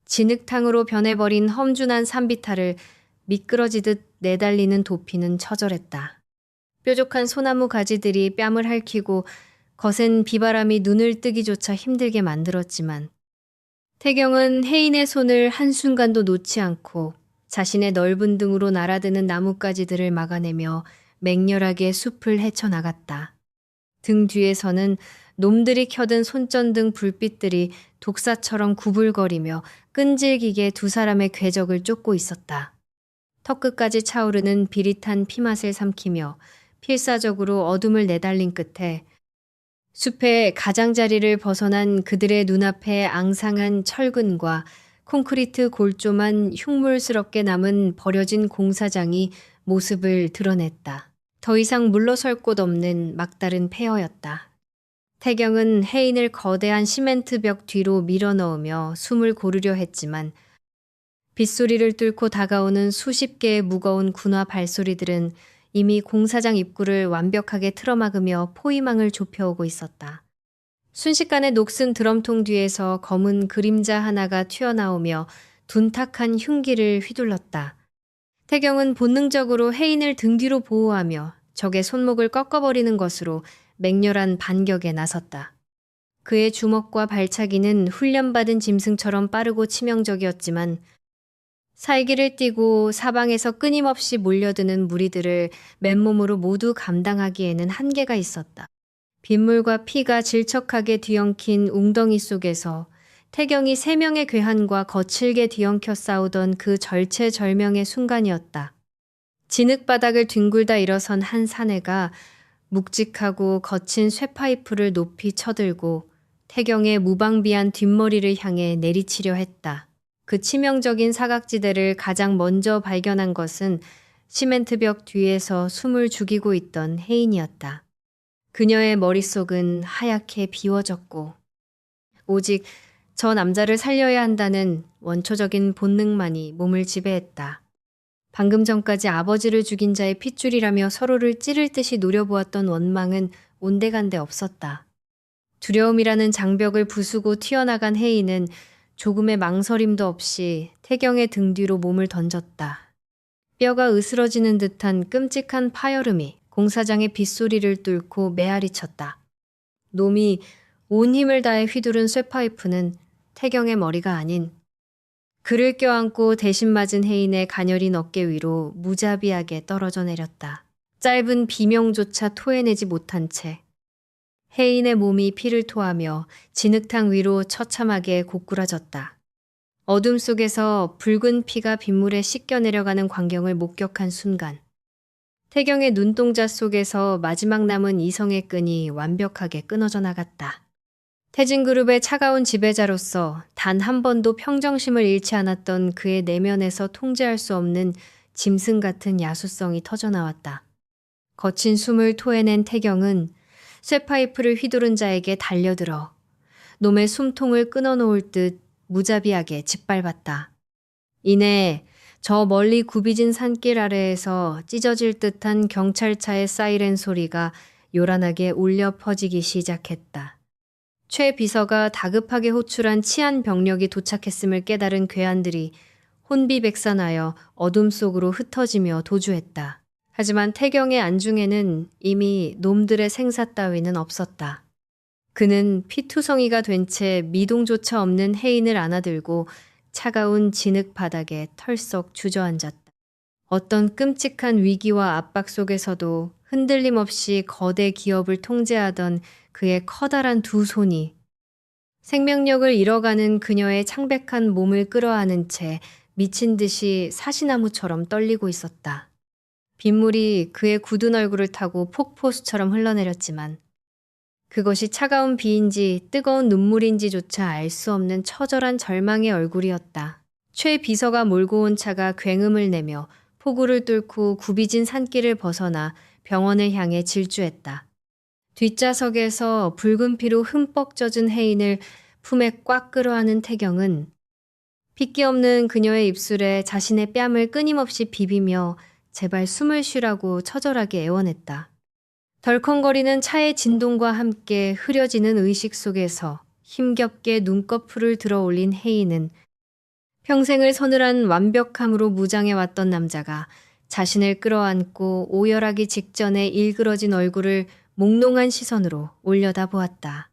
진흙탕으로 변해버린 험준한 산비탈을 미끄러지듯 내달리는 도피는 처절했다. 뾰족한 소나무 가지들이 뺨을 핥히고 거센 비바람이 눈을 뜨기조차 힘들게 만들었지만 태경은 혜인의 손을 한순간도 놓지 않고 자신의 넓은 등으로 날아드는 나뭇가지들을 막아내며 맹렬하게 숲을 헤쳐나갔다. 등 뒤에서는 놈들이 켜든 손전등 불빛들이 독사처럼 구불거리며 끈질기게 두 사람의 궤적을 쫓고 있었다. 턱끝까지 차오르는 비릿한 피맛을 삼키며 필사적으로 어둠을 내달린 끝에 숲의 가장자리를 벗어난 그들의 눈앞에 앙상한 철근과 콘크리트 골조만 흉물스럽게 남은 버려진 공사장이 모습을 드러냈다. 더 이상 물러설 곳 없는 막다른 폐허였다. 태경은 혜인을 거대한 시멘트 벽 뒤로 밀어넣으며 숨을 고르려 했지만 빗소리를 뚫고 다가오는 수십 개의 무거운 군화 발소리들은 이미 공사장 입구를 완벽하게 틀어막으며 포위망을 좁혀오고 있었다. 순식간에 녹슨 드럼통 뒤에서 검은 그림자 하나가 튀어나오며 둔탁한 흉기를 휘둘렀다. 태경은 본능적으로 혜인을 등 뒤로 보호하며 적의 손목을 꺾어버리는 것으로 맹렬한 반격에 나섰다. 그의 주먹과 발차기는 훈련받은 짐승처럼 빠르고 치명적이었지만 살기를 띠고 사방에서 끊임없이 몰려드는 무리들을 맨몸으로 모두 감당하기에는 한계가 있었다. 빗물과 피가 질척하게 뒤엉킨 웅덩이 속에서 태경이 3명의 괴한과 거칠게 뒤엉켜 싸우던 그 절체절명의 순간이었다. 진흙바닥을 뒹굴다 일어선 한 사내가 묵직하고 거친 쇠파이프를 높이 쳐들고 태경의 무방비한 뒷머리를 향해 내리치려 했다. 그 치명적인 사각지대를 가장 먼저 발견한 것은 시멘트벽 뒤에서 숨을 죽이고 있던 혜인이었다. 그녀의 머릿속은 하얗게 비워졌고 오직 저 남자를 살려야 한다는 원초적인 본능만이 몸을 지배했다. 방금 전까지 아버지를 죽인 자의 핏줄이라며 서로를 찌를 듯이 노려보았던 원망은 온데간데 없었다. 두려움이라는 장벽을 부수고 튀어나간 혜인은 조금의 망설임도 없이 태경의 등 뒤로 몸을 던졌다. 뼈가 으스러지는 듯한 끔찍한 파열음이 공사장의 빗소리를 뚫고 메아리쳤다. 놈이 온 힘을 다해 휘두른 쇠파이프는 태경의 머리가 아닌 그를 껴안고 대신 맞은 혜인의 가녀린 어깨 위로 무자비하게 떨어져 내렸다. 짧은 비명조차 토해내지 못한 채 혜인의 몸이 피를 토하며 진흙탕 위로 처참하게 고꾸라졌다. 어둠 속에서 붉은 피가 빗물에 씻겨 내려가는 광경을 목격한 순간 태경의 눈동자 속에서 마지막 남은 이성의 끈이 완벽하게 끊어져 나갔다. 태진그룹의 차가운 지배자로서 단 한 번도 평정심을 잃지 않았던 그의 내면에서 통제할 수 없는 짐승 같은 야수성이 터져나왔다. 거친 숨을 토해낸 태경은 쇠파이프를 휘두른 자에게 달려들어 놈의 숨통을 끊어놓을 듯 무자비하게 짓밟았다. 이내 저 멀리 굽이진 산길 아래에서 찢어질 듯한 경찰차의 사이렌 소리가 요란하게 울려 퍼지기 시작했다. 최 비서가 다급하게 호출한 치안 병력이 도착했음을 깨달은 괴한들이 혼비백산하여 어둠 속으로 흩어지며 도주했다. 하지만 태경의 안중에는 이미 놈들의 생사 따위는 없었다. 그는 피투성이가 된 채 미동조차 없는 해인을 안아들고 차가운 진흙 바닥에 털썩 주저앉았다. 어떤 끔찍한 위기와 압박 속에서도 흔들림 없이 거대 기업을 통제하던 그의 커다란 두 손이 생명력을 잃어가는 그녀의 창백한 몸을 끌어안은 채 미친 듯이 사시나무처럼 떨리고 있었다. 빗물이 그의 굳은 얼굴을 타고 폭포수처럼 흘러내렸지만 그것이 차가운 비인지 뜨거운 눈물인지조차 알 수 없는 처절한 절망의 얼굴이었다. 최 비서가 몰고 온 차가 굉음을 내며 폭우를 뚫고 굽이진 산길을 벗어나 병원을 향해 질주했다. 뒷좌석에서 붉은 피로 흠뻑 젖은 혜인을 품에 꽉 끌어안은 태경은 핏기 없는 그녀의 입술에 자신의 뺨을 끊임없이 비비며 제발 숨을 쉬라고 처절하게 애원했다. 덜컹거리는 차의 진동과 함께 흐려지는 의식 속에서 힘겹게 눈꺼풀을 들어 올린 혜인은 평생을 서늘한 완벽함으로 무장해왔던 남자가 자신을 끌어안고 오열하기 직전에 일그러진 얼굴을 몽롱한 시선으로 올려다보았다.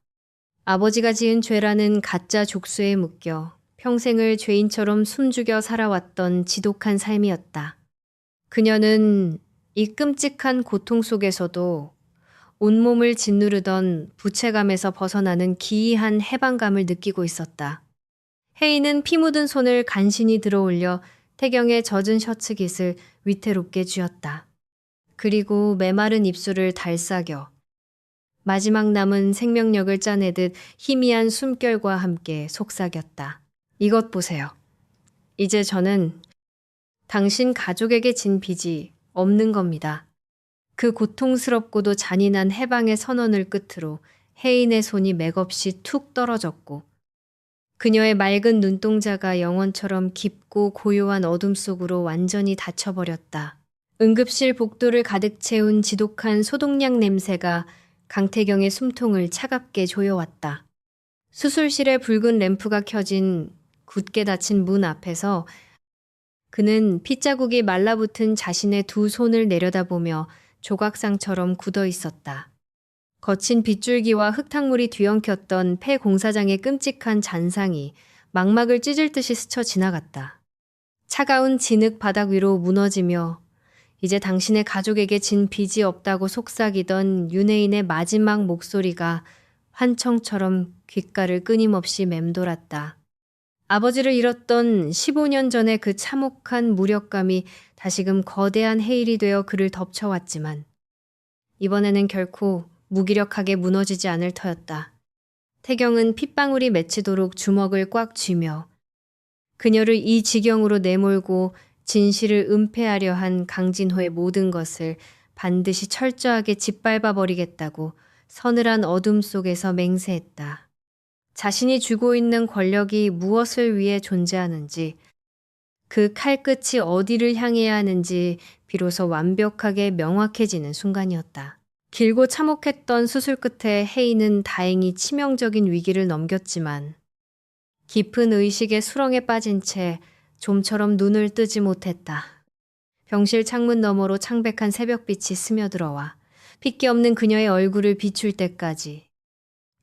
아버지가 지은 죄라는 가짜 족수에 묶여 평생을 죄인처럼 숨죽여 살아왔던 지독한 삶이었다. 그녀는 이 끔찍한 고통 속에서도 온몸을 짓누르던 부채감에서 벗어나는 기이한 해방감을 느끼고 있었다. 혜인은 피 묻은 손을 간신히 들어올려 태경의 젖은 셔츠 깃을 위태롭게 쥐었다. 그리고 메마른 입술을 달싸겨 마지막 남은 생명력을 짜내듯 희미한 숨결과 함께 속삭였다. 이것 보세요. 이제 저는 당신 가족에게 진 빚이 없는 겁니다. 그 고통스럽고도 잔인한 해방의 선언을 끝으로 혜인의 손이 맥없이 툭 떨어졌고 그녀의 맑은 눈동자가 영원처럼 깊고 고요한 어둠 속으로 완전히 닫혀버렸다. 응급실 복도를 가득 채운 지독한 소독약 냄새가 강태경의 숨통을 차갑게 조여왔다. 수술실의 붉은 램프가 켜진 굳게 닫힌 문 앞에서 그는 핏자국이 말라붙은 자신의 두 손을 내려다보며 조각상처럼 굳어 있었다. 거친 빗줄기와 흙탕물이 뒤엉켰던 폐 공사장의 끔찍한 잔상이 망막을 찢을 듯이 스쳐 지나갔다. 차가운 진흙 바닥 위로 무너지며 이제 당신의 가족에게 진 빚이 없다고 속삭이던 윤혜인의 마지막 목소리가 환청처럼 귓가를 끊임없이 맴돌았다. 아버지를 잃었던 15년 전의 그 참혹한 무력감이 다시금 거대한 해일이 되어 그를 덮쳐왔지만 이번에는 결코 무기력하게 무너지지 않을 터였다. 태경은 핏방울이 맺히도록 주먹을 꽉 쥐며 그녀를 이 지경으로 내몰고 진실을 은폐하려 한 강진호의 모든 것을 반드시 철저하게 짓밟아 버리겠다고 서늘한 어둠 속에서 맹세했다. 자신이 쥐고 있는 권력이 무엇을 위해 존재하는지, 그 칼끝이 어디를 향해야 하는지 비로소 완벽하게 명확해지는 순간이었다. 길고 참혹했던 수술 끝에 혜인은 다행히 치명적인 위기를 넘겼지만 깊은 의식의 수렁에 빠진 채 좀처럼 눈을 뜨지 못했다. 병실 창문 너머로 창백한 새벽빛이 스며들어와 핏기 없는 그녀의 얼굴을 비출 때까지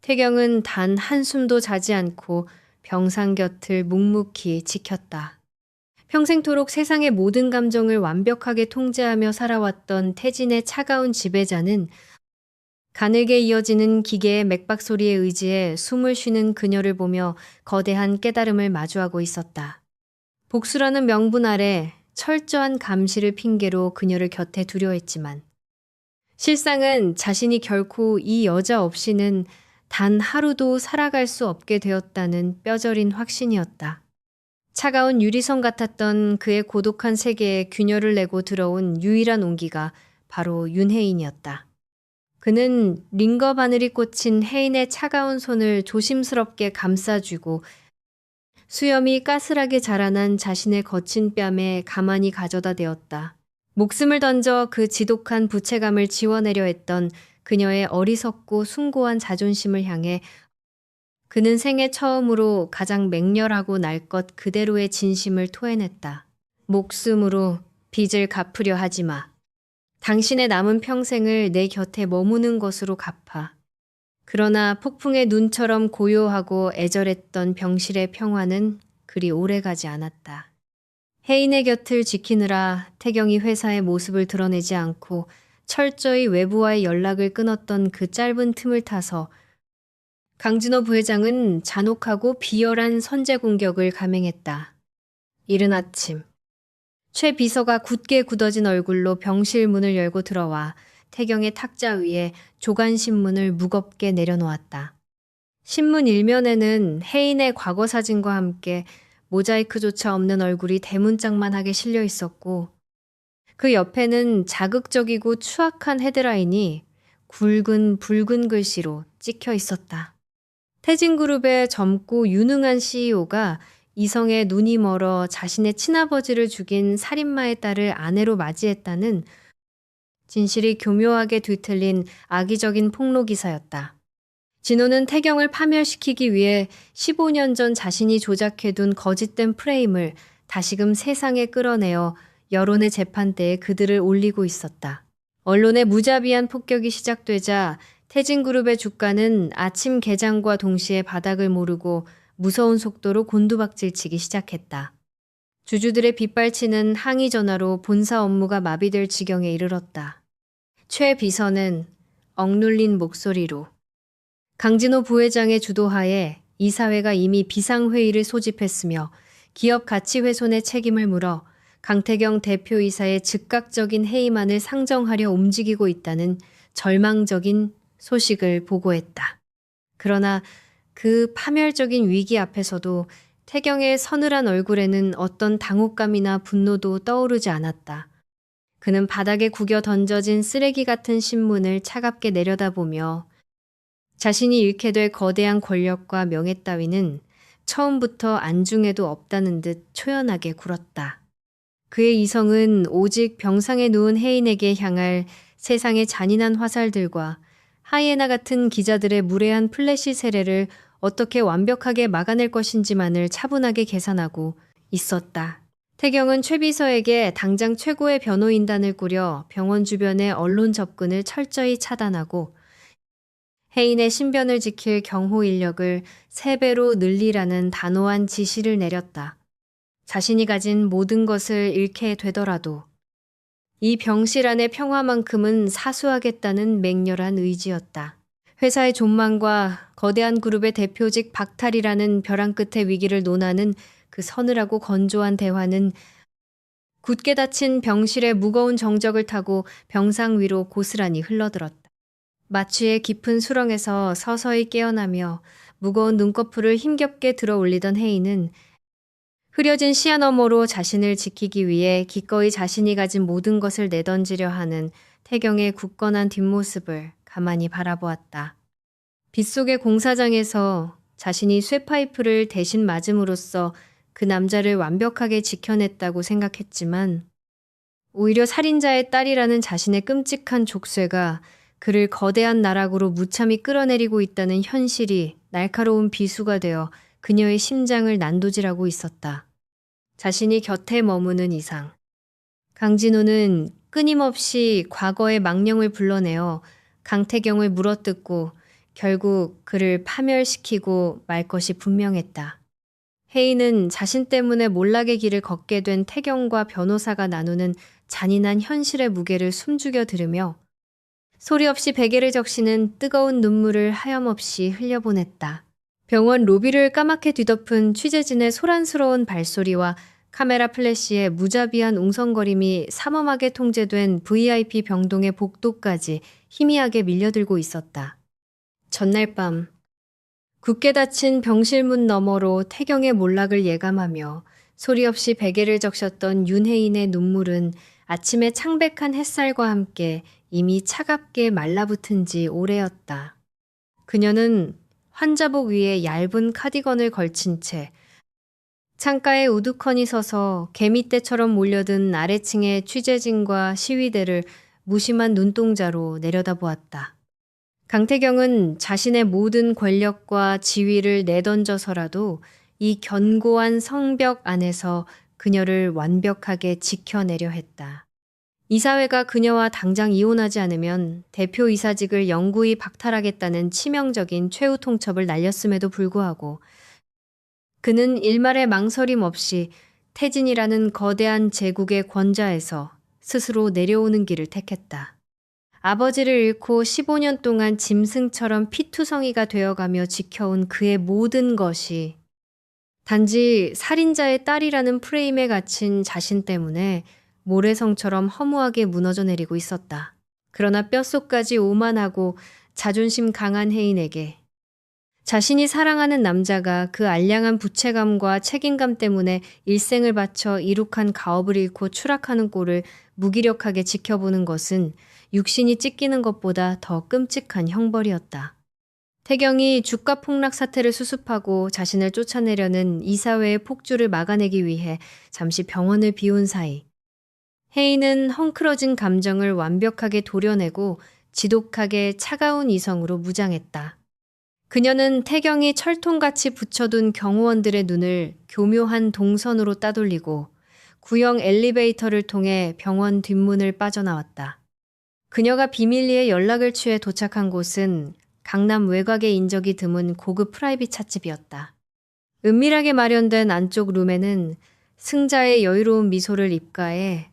태경은 단 한숨도 자지 않고 병상 곁을 묵묵히 지켰다. 평생토록 세상의 모든 감정을 완벽하게 통제하며 살아왔던 태진의 차가운 지배자는 가늘게 이어지는 기계의 맥박 소리에 의지해 숨을 쉬는 그녀를 보며 거대한 깨달음을 마주하고 있었다. 복수라는 명분 아래 철저한 감시를 핑계로 그녀를 곁에 두려 했지만 실상은 자신이 결코 이 여자 없이는 단 하루도 살아갈 수 없게 되었다는 뼈저린 확신이었다. 차가운 유리성 같았던 그의 고독한 세계에 균열을 내고 들어온 유일한 온기가 바로 윤혜인이었다. 그는 링거 바늘이 꽂힌 혜인의 차가운 손을 조심스럽게 감싸쥐고 수염이 까슬하게 자라난 자신의 거친 뺨에 가만히 가져다 대었다. 목숨을 던져 그 지독한 부채감을 지워내려 했던 그녀의 어리석고 숭고한 자존심을 향해 그는 생애 처음으로 가장 맹렬하고 날 것 그대로의 진심을 토해냈다. 목숨으로 빚을 갚으려 하지 마. 당신의 남은 평생을 내 곁에 머무는 것으로 갚아. 그러나 폭풍의 눈처럼 고요하고 애절했던 병실의 평화는 그리 오래가지 않았다. 혜인의 곁을 지키느라 태경이 회사의 모습을 드러내지 않고 철저히 외부와의 연락을 끊었던 그 짧은 틈을 타서 강진호 부회장은 잔혹하고 비열한 선제 공격을 감행했다. 이른 아침 최 비서가 굳게 굳어진 얼굴로 병실 문을 열고 들어와 태경의 탁자 위에 조간신문을 무겁게 내려놓았다. 신문 일면에는 혜인의 과거 사진과 함께 모자이크조차 없는 얼굴이 대문짝만하게 실려 있었고 그 옆에는 자극적이고 추악한 헤드라인이 굵은 붉은 글씨로 찍혀 있었다. 태진그룹의 젊고 유능한 CEO가 이성의 눈이 멀어 자신의 친아버지를 죽인 살인마의 딸을 아내로 맞이했다는 진실이 교묘하게 뒤틀린 악의적인 폭로 기사였다. 진호는 태경을 파멸시키기 위해 15년 전 자신이 조작해둔 거짓된 프레임을 다시금 세상에 끌어내어 여론의 재판대에 그들을 올리고 있었다. 언론의 무자비한 폭격이 시작되자 태진그룹의 주가는 아침 개장과 동시에 바닥을 모르고 무서운 속도로 곤두박질치기 시작했다. 주주들의 빗발치는 항의 전화로 본사 업무가 마비될 지경에 이르렀다. 최 비서는 억눌린 목소리로 강진호 부회장의 주도하에 이사회가 이미 비상회의를 소집했으며 기업 가치 훼손의 책임을 물어 강태경 대표이사의 즉각적인 해임안을 상정하려 움직이고 있다는 절망적인 소식을 보고했다. 그러나 그 파멸적인 위기 앞에서도 태경의 서늘한 얼굴에는 어떤 당혹감이나 분노도 떠오르지 않았다. 그는 바닥에 구겨 던져진 쓰레기 같은 신문을 차갑게 내려다보며 자신이 잃게 될 거대한 권력과 명예 따위는 처음부터 안중에도 없다는 듯 초연하게 굴었다. 그의 이성은 오직 병상에 누운 혜인에게 향할 세상의 잔인한 화살들과 하이에나 같은 기자들의 무례한 플래시 세례를 어떻게 완벽하게 막아낼 것인지만을 차분하게 계산하고 있었다. 태경은 최 비서에게 당장 최고의 변호인단을 꾸려 병원 주변의 언론 접근을 철저히 차단하고 혜인의 신변을 지킬 경호 인력을 3배로 늘리라는 단호한 지시를 내렸다. 자신이 가진 모든 것을 잃게 되더라도 이 병실 안의 평화만큼은 사수하겠다는 맹렬한 의지였다. 회사의 존망과 거대한 그룹의 대표직 박탈이라는 벼랑 끝의 위기를 논하는 그 서늘하고 건조한 대화는 굳게 닫힌 병실의 무거운 정적을 타고 병상 위로 고스란히 흘러들었다. 마취의 깊은 수렁에서 서서히 깨어나며 무거운 눈꺼풀을 힘겹게 들어 올리던 혜인은 흐려진 시야 너머로 자신을 지키기 위해 기꺼이 자신이 가진 모든 것을 내던지려 하는 태경의 굳건한 뒷모습을 가만히 바라보았다. 빗속의 공사장에서 자신이 쇠파이프를 대신 맞음으로써 그 남자를 완벽하게 지켜냈다고 생각했지만 오히려 살인자의 딸이라는 자신의 끔찍한 족쇄가 그를 거대한 나락으로 무참히 끌어내리고 있다는 현실이 날카로운 비수가 되어 그녀의 심장을 난도질하고 있었다. 자신이 곁에 머무는 이상 강진호는 끊임없이 과거의 망령을 불러내어 강태경을 물어뜯고 결국 그를 파멸시키고 말 것이 분명했다. 혜인은 자신 때문에 몰락의 길을 걷게 된 태경과 변호사가 나누는 잔인한 현실의 무게를 숨죽여 들으며 소리 없이 베개를 적시는 뜨거운 눈물을 하염없이 흘려보냈다. 병원 로비를 까맣게 뒤덮은 취재진의 소란스러운 발소리와 카메라 플래시의 무자비한 웅성거림이 삼엄하게 통제된 VIP 병동의 복도까지 희미하게 밀려들고 있었다. 전날 밤 굳게 닫힌 병실문 너머로 태경의 몰락을 예감하며 소리 없이 베개를 적셨던 윤혜인의 눈물은 아침의 창백한 햇살과 함께 이미 차갑게 말라붙은 지 오래였다. 그녀는 환자복 위에 얇은 카디건을 걸친 채 창가에 우두커니 서서 개미떼처럼 몰려든 아래층의 취재진과 시위대를 무심한 눈동자로 내려다보았다. 강태경은 자신의 모든 권력과 지위를 내던져서라도 이 견고한 성벽 안에서 그녀를 완벽하게 지켜내려 했다. 이사회가 그녀와 당장 이혼하지 않으면 대표이사직을 영구히 박탈하겠다는 치명적인 최후 통첩을 날렸음에도 불구하고 그는 일말의 망설임 없이 태진이라는 거대한 제국의 권좌에서 스스로 내려오는 길을 택했다. 아버지를 잃고 15년 동안 짐승처럼 피투성이가 되어가며 지켜온 그의 모든 것이 단지 살인자의 딸이라는 프레임에 갇힌 자신 때문에 모래성처럼 허무하게 무너져 내리고 있었다. 그러나 뼛속까지 오만하고 자존심 강한 혜인에게 자신이 사랑하는 남자가 그 알량한 부채감과 책임감 때문에 일생을 바쳐 이룩한 가업을 잃고 추락하는 꼴을 무기력하게 지켜보는 것은 육신이 찢기는 것보다 더 끔찍한 형벌이었다. 태경이 주가 폭락 사태를 수습하고 자신을 쫓아내려는 이사회의 폭주를 막아내기 위해 잠시 병원을 비운 사이 혜인은 헝클어진 감정을 완벽하게 도려내고 지독하게 차가운 이성으로 무장했다. 그녀는 태경이 철통같이 붙여둔 경호원들의 눈을 교묘한 동선으로 따돌리고 구형 엘리베이터를 통해 병원 뒷문을 빠져나왔다. 그녀가 비밀리에 연락을 취해 도착한 곳은 강남 외곽의 인적이 드문 고급 프라이빗 찻집이었다. 은밀하게 마련된 안쪽 룸에는 승자의 여유로운 미소를 입가해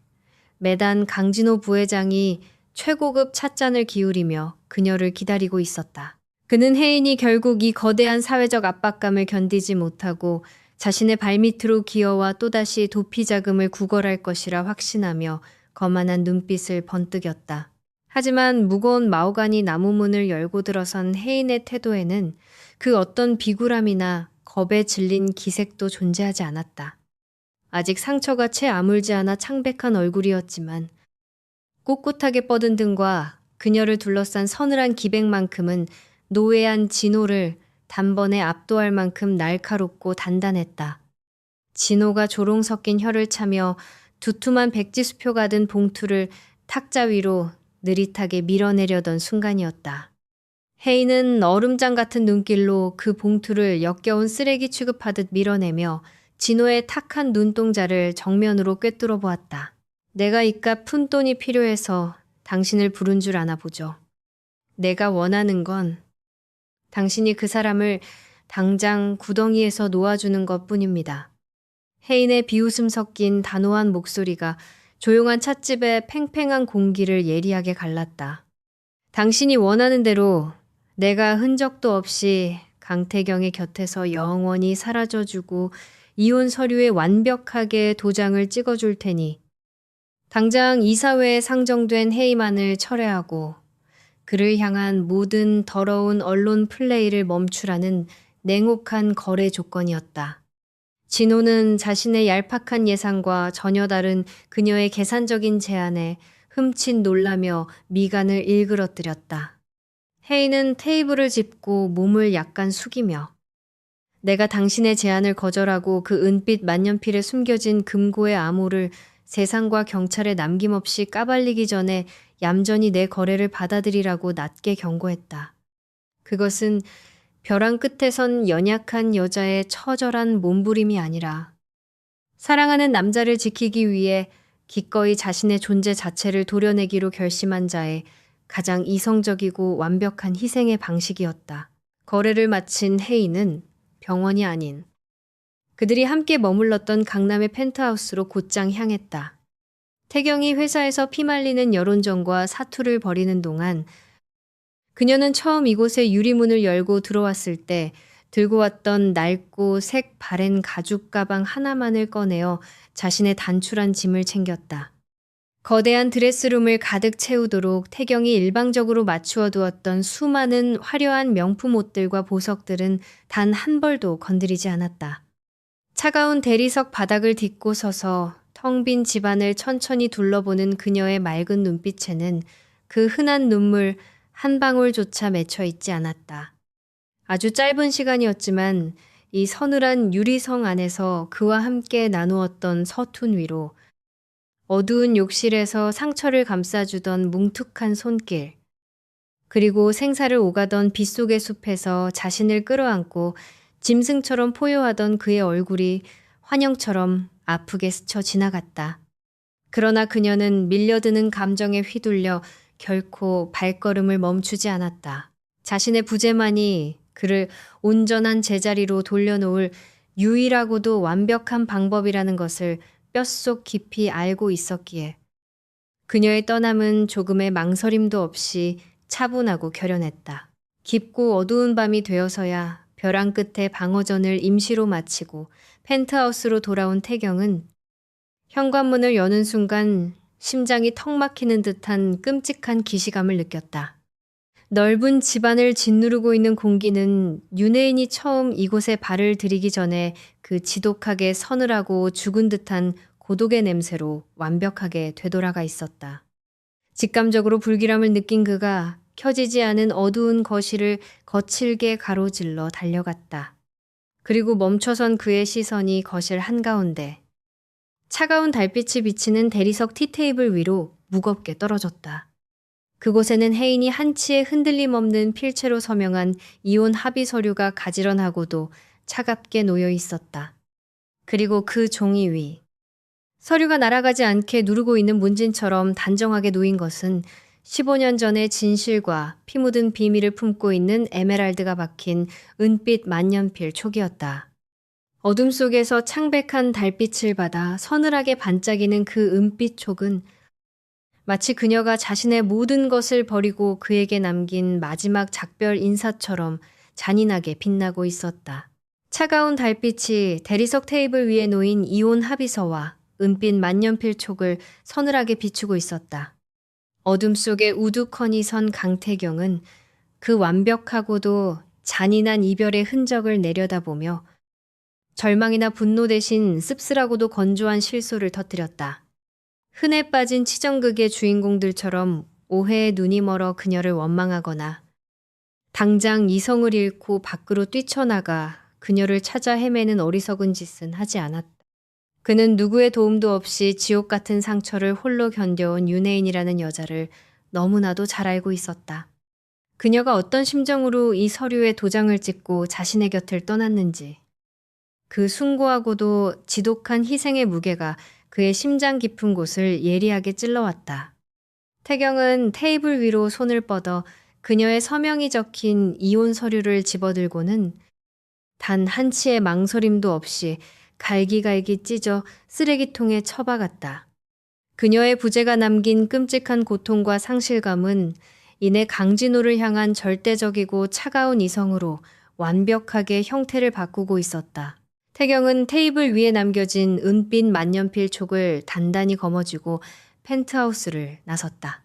매단 강진호 부회장이 최고급 찻잔을 기울이며 그녀를 기다리고 있었다. 그는 혜인이 결국 이 거대한 사회적 압박감을 견디지 못하고 자신의 발밑으로 기어와 또다시 도피 자금을 구걸할 것이라 확신하며 거만한 눈빛을 번뜩였다. 하지만 무거운 마호가니 나무문을 열고 들어선 혜인의 태도에는 그 어떤 비굴함이나 겁에 질린 기색도 존재하지 않았다. 아직 상처가 채 아물지 않아 창백한 얼굴이었지만 꼿꼿하게 뻗은 등과 그녀를 둘러싼 서늘한 기백만큼은 노회한 진호를 단번에 압도할 만큼 날카롭고 단단했다. 진호가 조롱 섞인 혀를 차며 두툼한 백지수표가 든 봉투를 탁자 위로 느릿하게 밀어내려던 순간이었다. 혜인은 얼음장 같은 눈길로 그 봉투를 역겨운 쓰레기 취급하듯 밀어내며 진호의 탁한 눈동자를 정면으로 꿰뚫어 보았다. 내가 이깟 푼돈이 필요해서 당신을 부른 줄 아나 보죠. 내가 원하는 건 당신이 그 사람을 당장 구덩이에서 놓아주는 것뿐입니다. 혜인의 비웃음 섞인 단호한 목소리가 조용한 찻집의 팽팽한 공기를 예리하게 갈랐다. 당신이 원하는 대로 내가 흔적도 없이 강태경의 곁에서 영원히 사라져주고 이혼 서류에 완벽하게 도장을 찍어줄 테니 당장 이사회에 상정된 회의만을 철회하고 그를 향한 모든 더러운 언론 플레이를 멈추라는 냉혹한 거래 조건이었다. 진호는 자신의 얄팍한 예상과 전혀 다른 그녀의 계산적인 제안에 흠칫 놀라며 미간을 일그러뜨렸다. 혜인은 테이블을 짚고 몸을 약간 숙이며 내가 당신의 제안을 거절하고 그 은빛 만년필에 숨겨진 금고의 암호를 세상과 경찰에 남김없이 까발리기 전에 얌전히 내 거래를 받아들이라고 낮게 경고했다. 그것은 벼랑 끝에 선 연약한 여자의 처절한 몸부림이 아니라 사랑하는 남자를 지키기 위해 기꺼이 자신의 존재 자체를 도려내기로 결심한 자의 가장 이성적이고 완벽한 희생의 방식이었다. 거래를 마친 혜인은 병원이 아닌 그들이 함께 머물렀던 강남의 펜트하우스로 곧장 향했다. 태경이 회사에서 피말리는 여론전과 사투를 벌이는 동안 그녀는 처음 이곳에 유리문을 열고 들어왔을 때 들고 왔던 낡고 색 바랜 가죽 가방 하나만을 꺼내어 자신의 단출한 짐을 챙겼다. 거대한 드레스룸을 가득 채우도록 태경이 일방적으로 맞추어 두었던 수많은 화려한 명품 옷들과 보석들은 단 한 벌도 건드리지 않았다. 차가운 대리석 바닥을 딛고 서서 텅 빈 집안을 천천히 둘러보는 그녀의 맑은 눈빛에는 그 흔한 눈물 한 방울조차 맺혀 있지 않았다. 아주 짧은 시간이었지만 이 서늘한 유리성 안에서 그와 함께 나누었던 서툰 위로, 어두운 욕실에서 상처를 감싸주던 뭉툭한 손길, 그리고 생사를 오가던 빗속의 숲에서 자신을 끌어안고 짐승처럼 포효하던 그의 얼굴이 환영처럼 아프게 스쳐 지나갔다. 그러나 그녀는 밀려드는 감정에 휘둘려 결코 발걸음을 멈추지 않았다. 자신의 부재만이 그를 온전한 제자리로 돌려놓을 유일하고도 완벽한 방법이라는 것을 뼛속 깊이 알고 있었기에 그녀의 떠남은 조금의 망설임도 없이 차분하고 결연했다. 깊고 어두운 밤이 되어서야 벼랑 끝에 방어전을 임시로 마치고 펜트하우스로 돌아온 태경은 현관문을 여는 순간 심장이 턱 막히는 듯한 끔찍한 기시감을 느꼈다. 넓은 집안을 짓누르고 있는 공기는 윤혜인이 처음 이곳에 발을 들이기 전에 그 지독하게 서늘하고 죽은 듯한 고독의 냄새로 완벽하게 되돌아가 있었다. 직감적으로 불길함을 느낀 그가 켜지지 않은 어두운 거실을 거칠게 가로질러 달려갔다. 그리고 멈춰선 그의 시선이 거실 한가운데 차가운 달빛이 비치는 대리석 티테이블 위로 무겁게 떨어졌다. 그곳에는 혜인이 한치의 흔들림 없는 필체로 서명한 이혼 합의 서류가 가지런하고도 차갑게 놓여 있었다. 그리고 그 종이 위, 서류가 날아가지 않게 누르고 있는 문진처럼 단정하게 놓인 것은 15년 전의 진실과 피 묻은 비밀을 품고 있는 에메랄드가 박힌 은빛 만년필 촉이었다. 어둠 속에서 창백한 달빛을 받아 서늘하게 반짝이는 그 은빛 촉은 마치 그녀가 자신의 모든 것을 버리고 그에게 남긴 마지막 작별 인사처럼 잔인하게 빛나고 있었다. 차가운 달빛이 대리석 테이블 위에 놓인 이혼 합의서와 은빛 만년필 촉을 서늘하게 비추고 있었다. 어둠 속에 우두커니 선 강태경은 그 완벽하고도 잔인한 이별의 흔적을 내려다보며 절망이나 분노 대신 씁쓸하고도 건조한 실소를 터뜨렸다. 흔해 빠진 치정극의 주인공들처럼 오해에 눈이 멀어 그녀를 원망하거나 당장 이성을 잃고 밖으로 뛰쳐나가 그녀를 찾아 헤매는 어리석은 짓은 하지 않았다. 그는 누구의 도움도 없이 지옥 같은 상처를 홀로 견뎌온 윤혜인이라는 여자를 너무나도 잘 알고 있었다. 그녀가 어떤 심정으로 이 서류에 도장을 찍고 자신의 곁을 떠났는지, 그 숭고하고도 지독한 희생의 무게가 그의 심장 깊은 곳을 예리하게 찔러왔다. 태경은 테이블 위로 손을 뻗어 그녀의 서명이 적힌 이혼 서류를 집어들고는 단 한치의 망설임도 없이 갈기갈기 찢어 쓰레기통에 처박았다. 그녀의 부재가 남긴 끔찍한 고통과 상실감은 이내 강진호를 향한 절대적이고 차가운 이성으로 완벽하게 형태를 바꾸고 있었다. 태경은 테이블 위에 남겨진 은빛 만년필 촉을 단단히 거머쥐고 펜트하우스를 나섰다.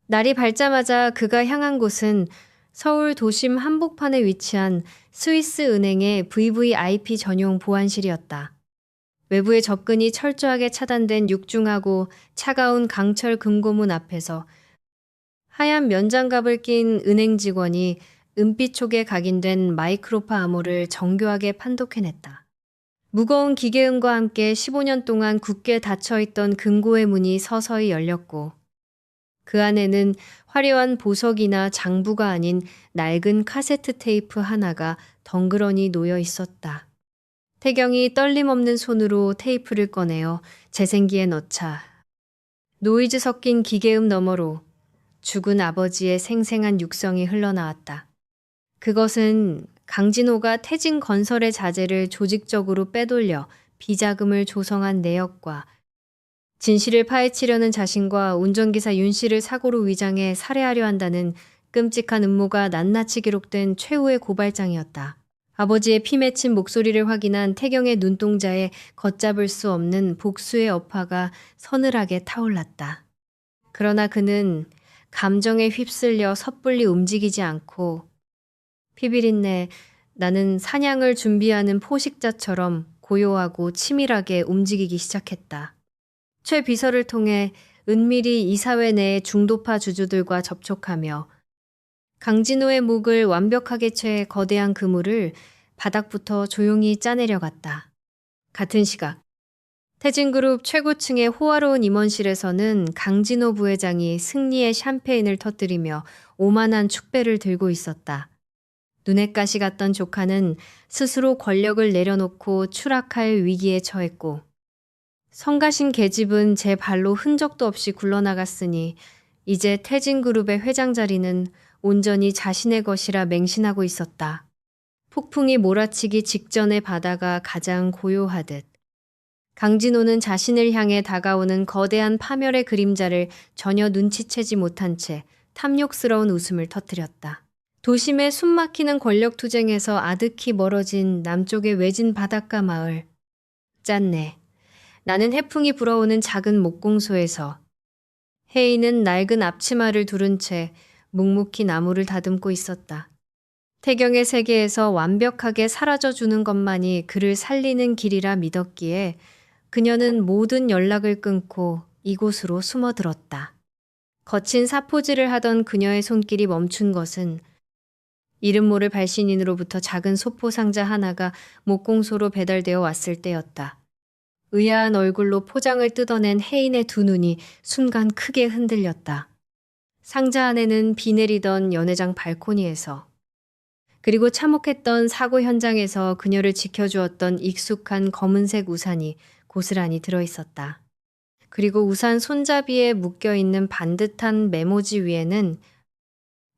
날이 밝자마자 그가 향한 곳은 서울 도심 한복판에 위치한 스위스 은행의 VVIP 전용 보안실이었다. 외부의 접근이 철저하게 차단된 육중하고 차가운 강철 금고문 앞에서 하얀 면장갑을 낀 은행 직원이 은빛 촉에 각인된 마이크로파 암호를 정교하게 판독해냈다. 무거운 기계음과 함께 15년 동안 굳게 닫혀있던 금고의 문이 서서히 열렸고 그 안에는 화려한 보석이나 장부가 아닌 낡은 카세트 테이프 하나가 덩그러니 놓여 있었다. 태경이 떨림 없는 손으로 테이프를 꺼내어 재생기에 넣자 노이즈 섞인 기계음 너머로 죽은 아버지의 생생한 육성이 흘러나왔다. 그것은 강진호가 태진 건설의 자재를 조직적으로 빼돌려 비자금을 조성한 내역과 진실을 파헤치려는 자신과 운전기사 윤 씨를 사고로 위장해 살해하려 한다는 끔찍한 음모가 낱낱이 기록된 최후의 고발장이었다. 아버지의 피 맺힌 목소리를 확인한 태경의 눈동자에 걷잡을 수 없는 복수의 여파가 서늘하게 타올랐다. 그러나 그는 감정에 휩쓸려 섣불리 움직이지 않고 피비린내 나는 사냥을 준비하는 포식자처럼 고요하고 치밀하게 움직이기 시작했다. 최 비서를 통해 은밀히 이사회 내의 중도파 주주들과 접촉하며 강진호의 목을 완벽하게 채 거대한 그물을 바닥부터 조용히 짜내려 갔다. 같은 시각 태진그룹 최고층의 호화로운 임원실에서는 강진호 부회장이 승리의 샴페인을 터뜨리며 오만한 축배를 들고 있었다. 눈에 가시 갔던 조카는 스스로 권력을 내려놓고 추락할 위기에 처했고 성가신 계집은 제 발로 흔적도 없이 굴러나갔으니 이제 태진그룹의 회장 자리는 온전히 자신의 것이라 맹신하고 있었다. 폭풍이 몰아치기 직전의 바다가 가장 고요하듯 강진호는 자신을 향해 다가오는 거대한 파멸의 그림자를 전혀 눈치채지 못한 채 탐욕스러운 웃음을 터뜨렸다. 도심의 숨막히는 권력투쟁에서 아득히 멀어진 남쪽의 외진 바닷가 마을. 짠내. 나는 해풍이 불어오는 작은 목공소에서 혜인은 낡은 앞치마를 두른 채 묵묵히 나무를 다듬고 있었다. 태경의 세계에서 완벽하게 사라져주는 것만이 그를 살리는 길이라 믿었기에 그녀는 모든 연락을 끊고 이곳으로 숨어들었다. 거친 사포질을 하던 그녀의 손길이 멈춘 것은 이름 모를 발신인으로부터 작은 소포 상자 하나가 목공소로 배달되어 왔을 때였다. 의아한 얼굴로 포장을 뜯어낸 혜인의 두 눈이 순간 크게 흔들렸다. 상자 안에는 비 내리던 연회장 발코니에서 그리고 참혹했던 사고 현장에서 그녀를 지켜주었던 익숙한 검은색 우산이 고스란히 들어있었다. 그리고 우산 손잡이에 묶여있는 반듯한 메모지 위에는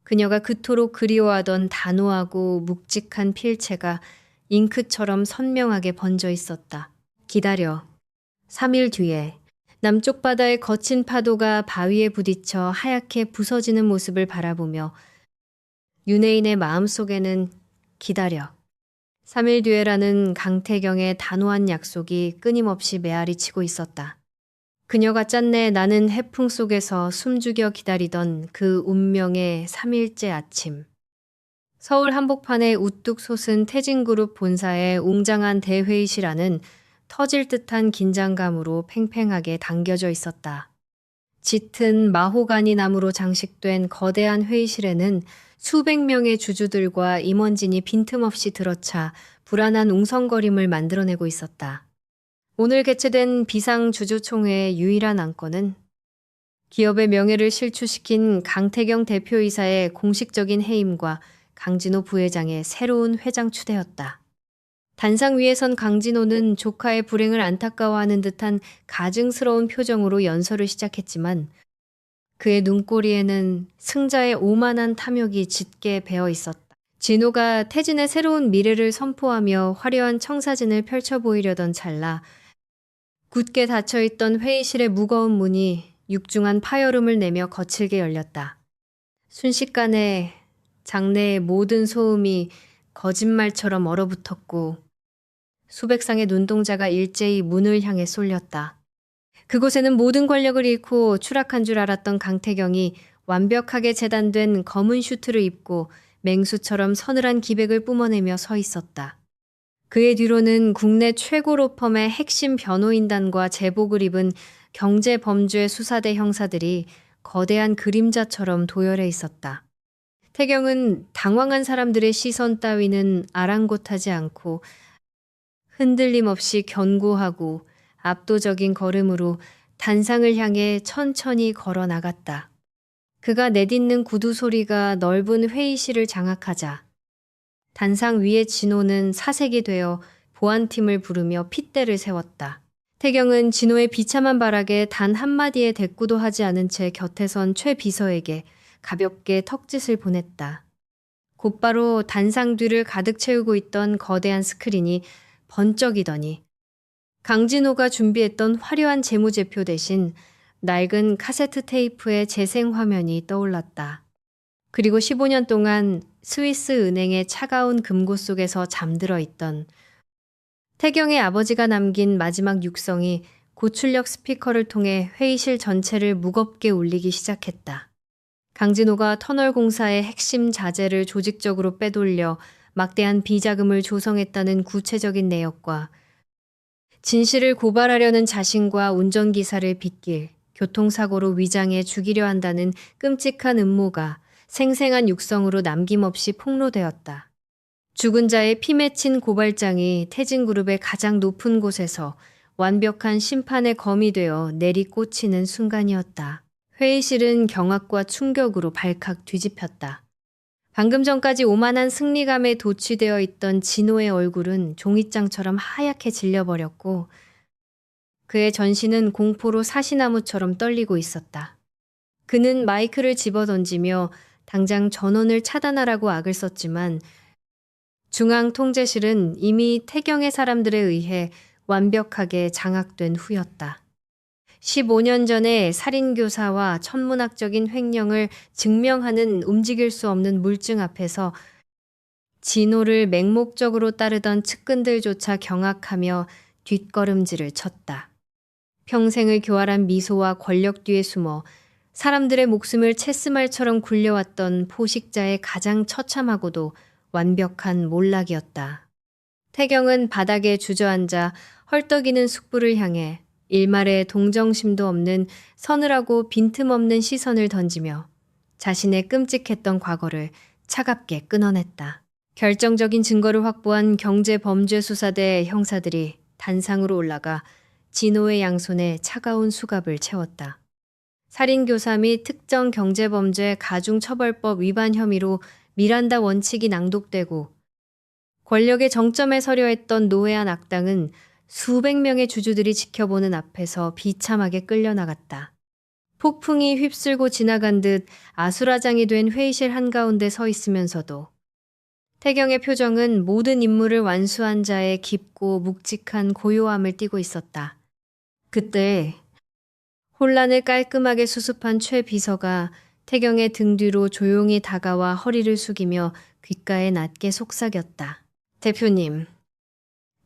그녀가 그토록 그리워하던 단호하고 묵직한 필체가 잉크처럼 선명하게 번져 있었다. 기다려. 3일 뒤에 남쪽 바다의 거친 파도가 바위에 부딪혀 하얗게 부서지는 모습을 바라보며 윤혜인의 마음속에는 기다려. 3일 뒤에라는 강태경의 단호한 약속이 끊임없이 메아리 치고 있었다. 그녀가 짠내 나는 해풍 속에서 숨죽여 기다리던 그 운명의 3일째 아침. 서울 한복판에 우뚝 솟은 태진그룹 본사의 웅장한 대회의실 안은 터질 듯한 긴장감으로 팽팽하게 당겨져 있었다. 짙은 마호가니 나무로 장식된 거대한 회의실에는 수백 명의 주주들과 임원진이 빈틈없이 들어차 불안한 웅성거림을 만들어내고 있었다. 오늘 개최된 비상주주총회의 유일한 안건은 기업의 명예를 실추시킨 강태경 대표이사의 공식적인 해임과 강진호 부회장의 새로운 회장 추대였다. 단상 위에 선 강진호는 조카의 불행을 안타까워하는 듯한 가증스러운 표정으로 연설을 시작했지만 그의 눈꼬리에는 승자의 오만한 탐욕이 짙게 배어 있었다. 진호가 태진의 새로운 미래를 선포하며 화려한 청사진을 펼쳐 보이려던 찰나 굳게 닫혀있던 회의실의 무거운 문이 육중한 파열음을 내며 거칠게 열렸다. 순식간에 장내의 모든 소음이 거짓말처럼 얼어붙었고 수백 쌍의 눈동자가 일제히 문을 향해 쏠렸다. 그곳에는 모든 권력을 잃고 추락한 줄 알았던 강태경이 완벽하게 재단된 검은 슈트를 입고 맹수처럼 서늘한 기백을 뿜어내며 서 있었다. 그의 뒤로는 국내 최고 로펌의 핵심 변호인단과 제복을 입은 경제범죄 수사대 형사들이 거대한 그림자처럼 도열해 있었다. 태경은 당황한 사람들의 시선 따위는 아랑곳하지 않고 흔들림 없이 견고하고 압도적인 걸음으로 단상을 향해 천천히 걸어 나갔다. 그가 내딛는 구두 소리가 넓은 회의실을 장악하자 단상 위의 진호는 사색이 되어 보안팀을 부르며 핏대를 세웠다. 태경은 진호의 비참한 발악에 단 한마디의 대꾸도 하지 않은 채 곁에 선 최 비서에게 가볍게 턱짓을 보냈다. 곧바로 단상 뒤를 가득 채우고 있던 거대한 스크린이 번쩍이더니 강진호가 준비했던 화려한 재무제표 대신 낡은 카세트 테이프의 재생 화면이 떠올랐다. 그리고 15년 동안 스위스 은행의 차가운 금고 속에서 잠들어 있던 태경의 아버지가 남긴 마지막 육성이 고출력 스피커를 통해 회의실 전체를 무겁게 울리기 시작했다. 강진호가 터널 공사의 핵심 자재를 조직적으로 빼돌려 막대한 비자금을 조성했다는 구체적인 내역과 진실을 고발하려는 자신과 운전기사를 빗길 교통사고로 위장해 죽이려 한다는 끔찍한 음모가 생생한 육성으로 남김없이 폭로되었다. 죽은 자의 피 맺힌 고발장이 태진그룹의 가장 높은 곳에서 완벽한 심판의 검이 되어 내리꽂히는 순간이었다. 회의실은 경악과 충격으로 발칵 뒤집혔다. 방금 전까지 오만한 승리감에 도취되어 있던 진호의 얼굴은 종이장처럼 하얗게 질려버렸고 그의 전신은 공포로 사시나무처럼 떨리고 있었다. 그는 마이크를 집어던지며 당장 전원을 차단하라고 악을 썼지만 중앙통제실은 이미 태경의 사람들에 의해 완벽하게 장악된 후였다. 15년 전에 살인교사와 천문학적인 횡령을 증명하는 움직일 수 없는 물증 앞에서 진호를 맹목적으로 따르던 측근들조차 경악하며 뒷걸음질을 쳤다. 평생을 교활한 미소와 권력 뒤에 숨어 사람들의 목숨을 채스말처럼 굴려왔던 포식자의 가장 처참하고도 완벽한 몰락이었다. 태경은 바닥에 주저앉아 헐떡이는 숙부를 향해 일말의 동정심도 없는 서늘하고 빈틈없는 시선을 던지며 자신의 끔찍했던 과거를 차갑게 끊어냈다. 결정적인 증거를 확보한 경제범죄수사대 형사들이 단상으로 올라가 진호의 양손에 차가운 수갑을 채웠다. 살인교사 및 특정 경제범죄 가중처벌법 위반 혐의로 미란다 원칙이 낭독되고 권력의 정점에 서려 했던 노회한 악당은 수백 명의 주주들이 지켜보는 앞에서 비참하게 끌려나갔다. 폭풍이 휩쓸고 지나간 듯 아수라장이 된 회의실 한가운데 서 있으면서도 태경의 표정은 모든 임무를 완수한 자의 깊고 묵직한 고요함을 띠고 있었다. 그때 혼란을 깔끔하게 수습한 최 비서가 태경의 등 뒤로 조용히 다가와 허리를 숙이며 귓가에 낮게 속삭였다. 대표님,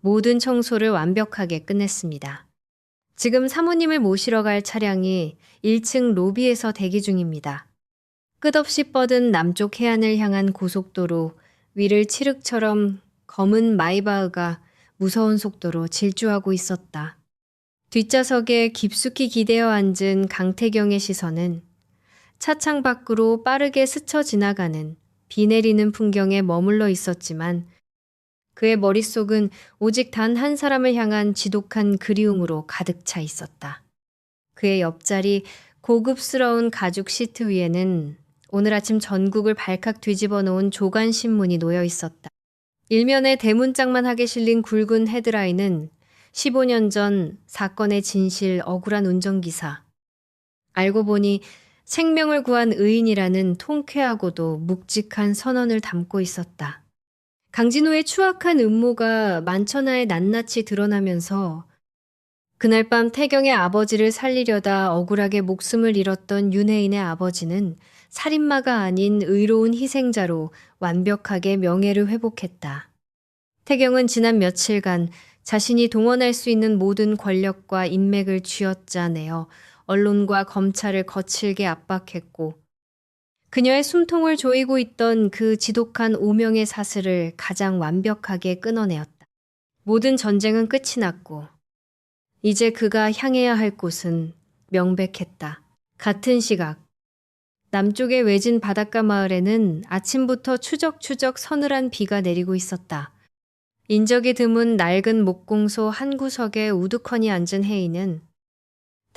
모든 청소를 완벽하게 끝냈습니다. 지금 사모님을 모시러 갈 차량이 1층 로비에서 대기 중입니다. 끝없이 뻗은 남쪽 해안을 향한 고속도로 위를 칠흑처럼 검은 마이바흐가 무서운 속도로 질주하고 있었다. 뒷좌석에 깊숙이 기대어 앉은 강태경의 시선은 차창 밖으로 빠르게 스쳐 지나가는 비 내리는 풍경에 머물러 있었지만 그의 머릿속은 오직 단 한 사람을 향한 지독한 그리움으로 가득 차 있었다. 그의 옆자리 고급스러운 가죽 시트 위에는 오늘 아침 전국을 발칵 뒤집어 놓은 조간신문이 놓여 있었다. 일면에 대문짝만 하게 실린 굵은 헤드라인은 15년 전 사건의 진실 억울한 운전기사. 알고 보니 생명을 구한 의인이라는 통쾌하고도 묵직한 선언을 담고 있었다. 강진호의 추악한 음모가 만천하에 낱낱이 드러나면서 그날 밤 태경의 아버지를 살리려다 억울하게 목숨을 잃었던 윤혜인의 아버지는 살인마가 아닌 의로운 희생자로 완벽하게 명예를 회복했다. 태경은 지난 며칠간 자신이 동원할 수 있는 모든 권력과 인맥을 쥐어짜내어 언론과 검찰을 거칠게 압박했고 그녀의 숨통을 조이고 있던 그 지독한 오명의 사슬을 가장 완벽하게 끊어내었다. 모든 전쟁은 끝이 났고 이제 그가 향해야 할 곳은 명백했다. 같은 시각 남쪽의 외진 바닷가 마을에는 아침부터 추적추적 서늘한 비가 내리고 있었다. 인적이 드문 낡은 목공소 한 구석에 우두커니 앉은 혜인은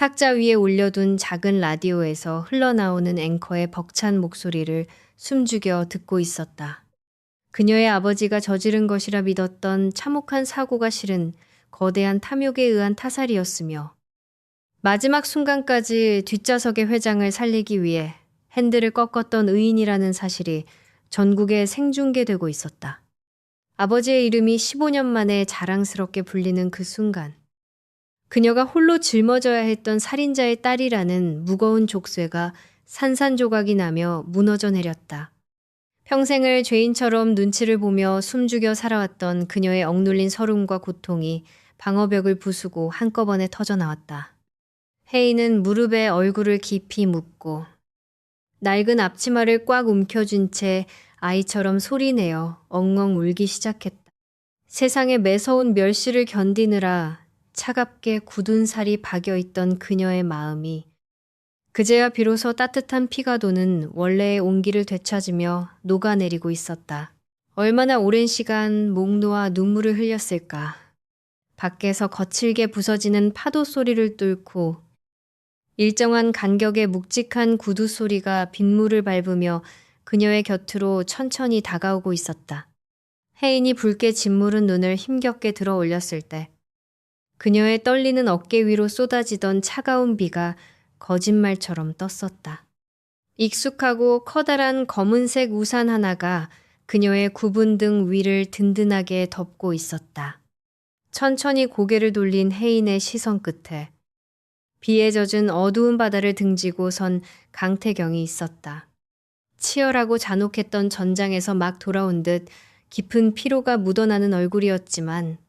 탁자 위에 올려둔 작은 라디오에서 흘러나오는 앵커의 벅찬 목소리를 숨죽여 듣고 있었다. 그녀의 아버지가 저지른 것이라 믿었던 참혹한 사고가 실은 거대한 탐욕에 의한 타살이었으며 마지막 순간까지 뒷좌석의 회장을 살리기 위해 핸들을 꺾었던 의인이라는 사실이 전국에 생중계되고 있었다. 아버지의 이름이 15년 만에 자랑스럽게 불리는 그 순간 그녀가 홀로 짊어져야 했던 살인자의 딸이라는 무거운 족쇄가 산산조각이 나며 무너져 내렸다. 평생을 죄인처럼 눈치를 보며 숨죽여 살아왔던 그녀의 억눌린 서름과 고통이 방어벽을 부수고 한꺼번에 터져나왔다. 혜인은 무릎에 얼굴을 깊이 묻고 낡은 앞치마를 꽉 움켜쥔 채 아이처럼 소리내어 엉엉 울기 시작했다. 세상에 매서운 멸시를 견디느라 차갑게 굳은 살이 박여있던 그녀의 마음이 그제야 비로소 따뜻한 피가 도는 원래의 온기를 되찾으며 녹아내리고 있었다. 얼마나 오랜 시간 목 놓아 눈물을 흘렸을까. 밖에서 거칠게 부서지는 파도 소리를 뚫고 일정한 간격의 묵직한 구두 소리가 빗물을 밟으며 그녀의 곁으로 천천히 다가오고 있었다. 혜인이 붉게 짓무른 눈을 힘겹게 들어 올렸을 때 그녀의 떨리는 어깨 위로 쏟아지던 차가운 비가 거짓말처럼 떴었다. 익숙하고 커다란 검은색 우산 하나가 그녀의 굽은 등 위를 든든하게 덮고 있었다. 천천히 고개를 돌린 혜인의 시선 끝에 비에 젖은 어두운 바다를 등지고 선 강태경이 있었다. 치열하고 잔혹했던 전장에서 막 돌아온 듯 깊은 피로가 묻어나는 얼굴이었지만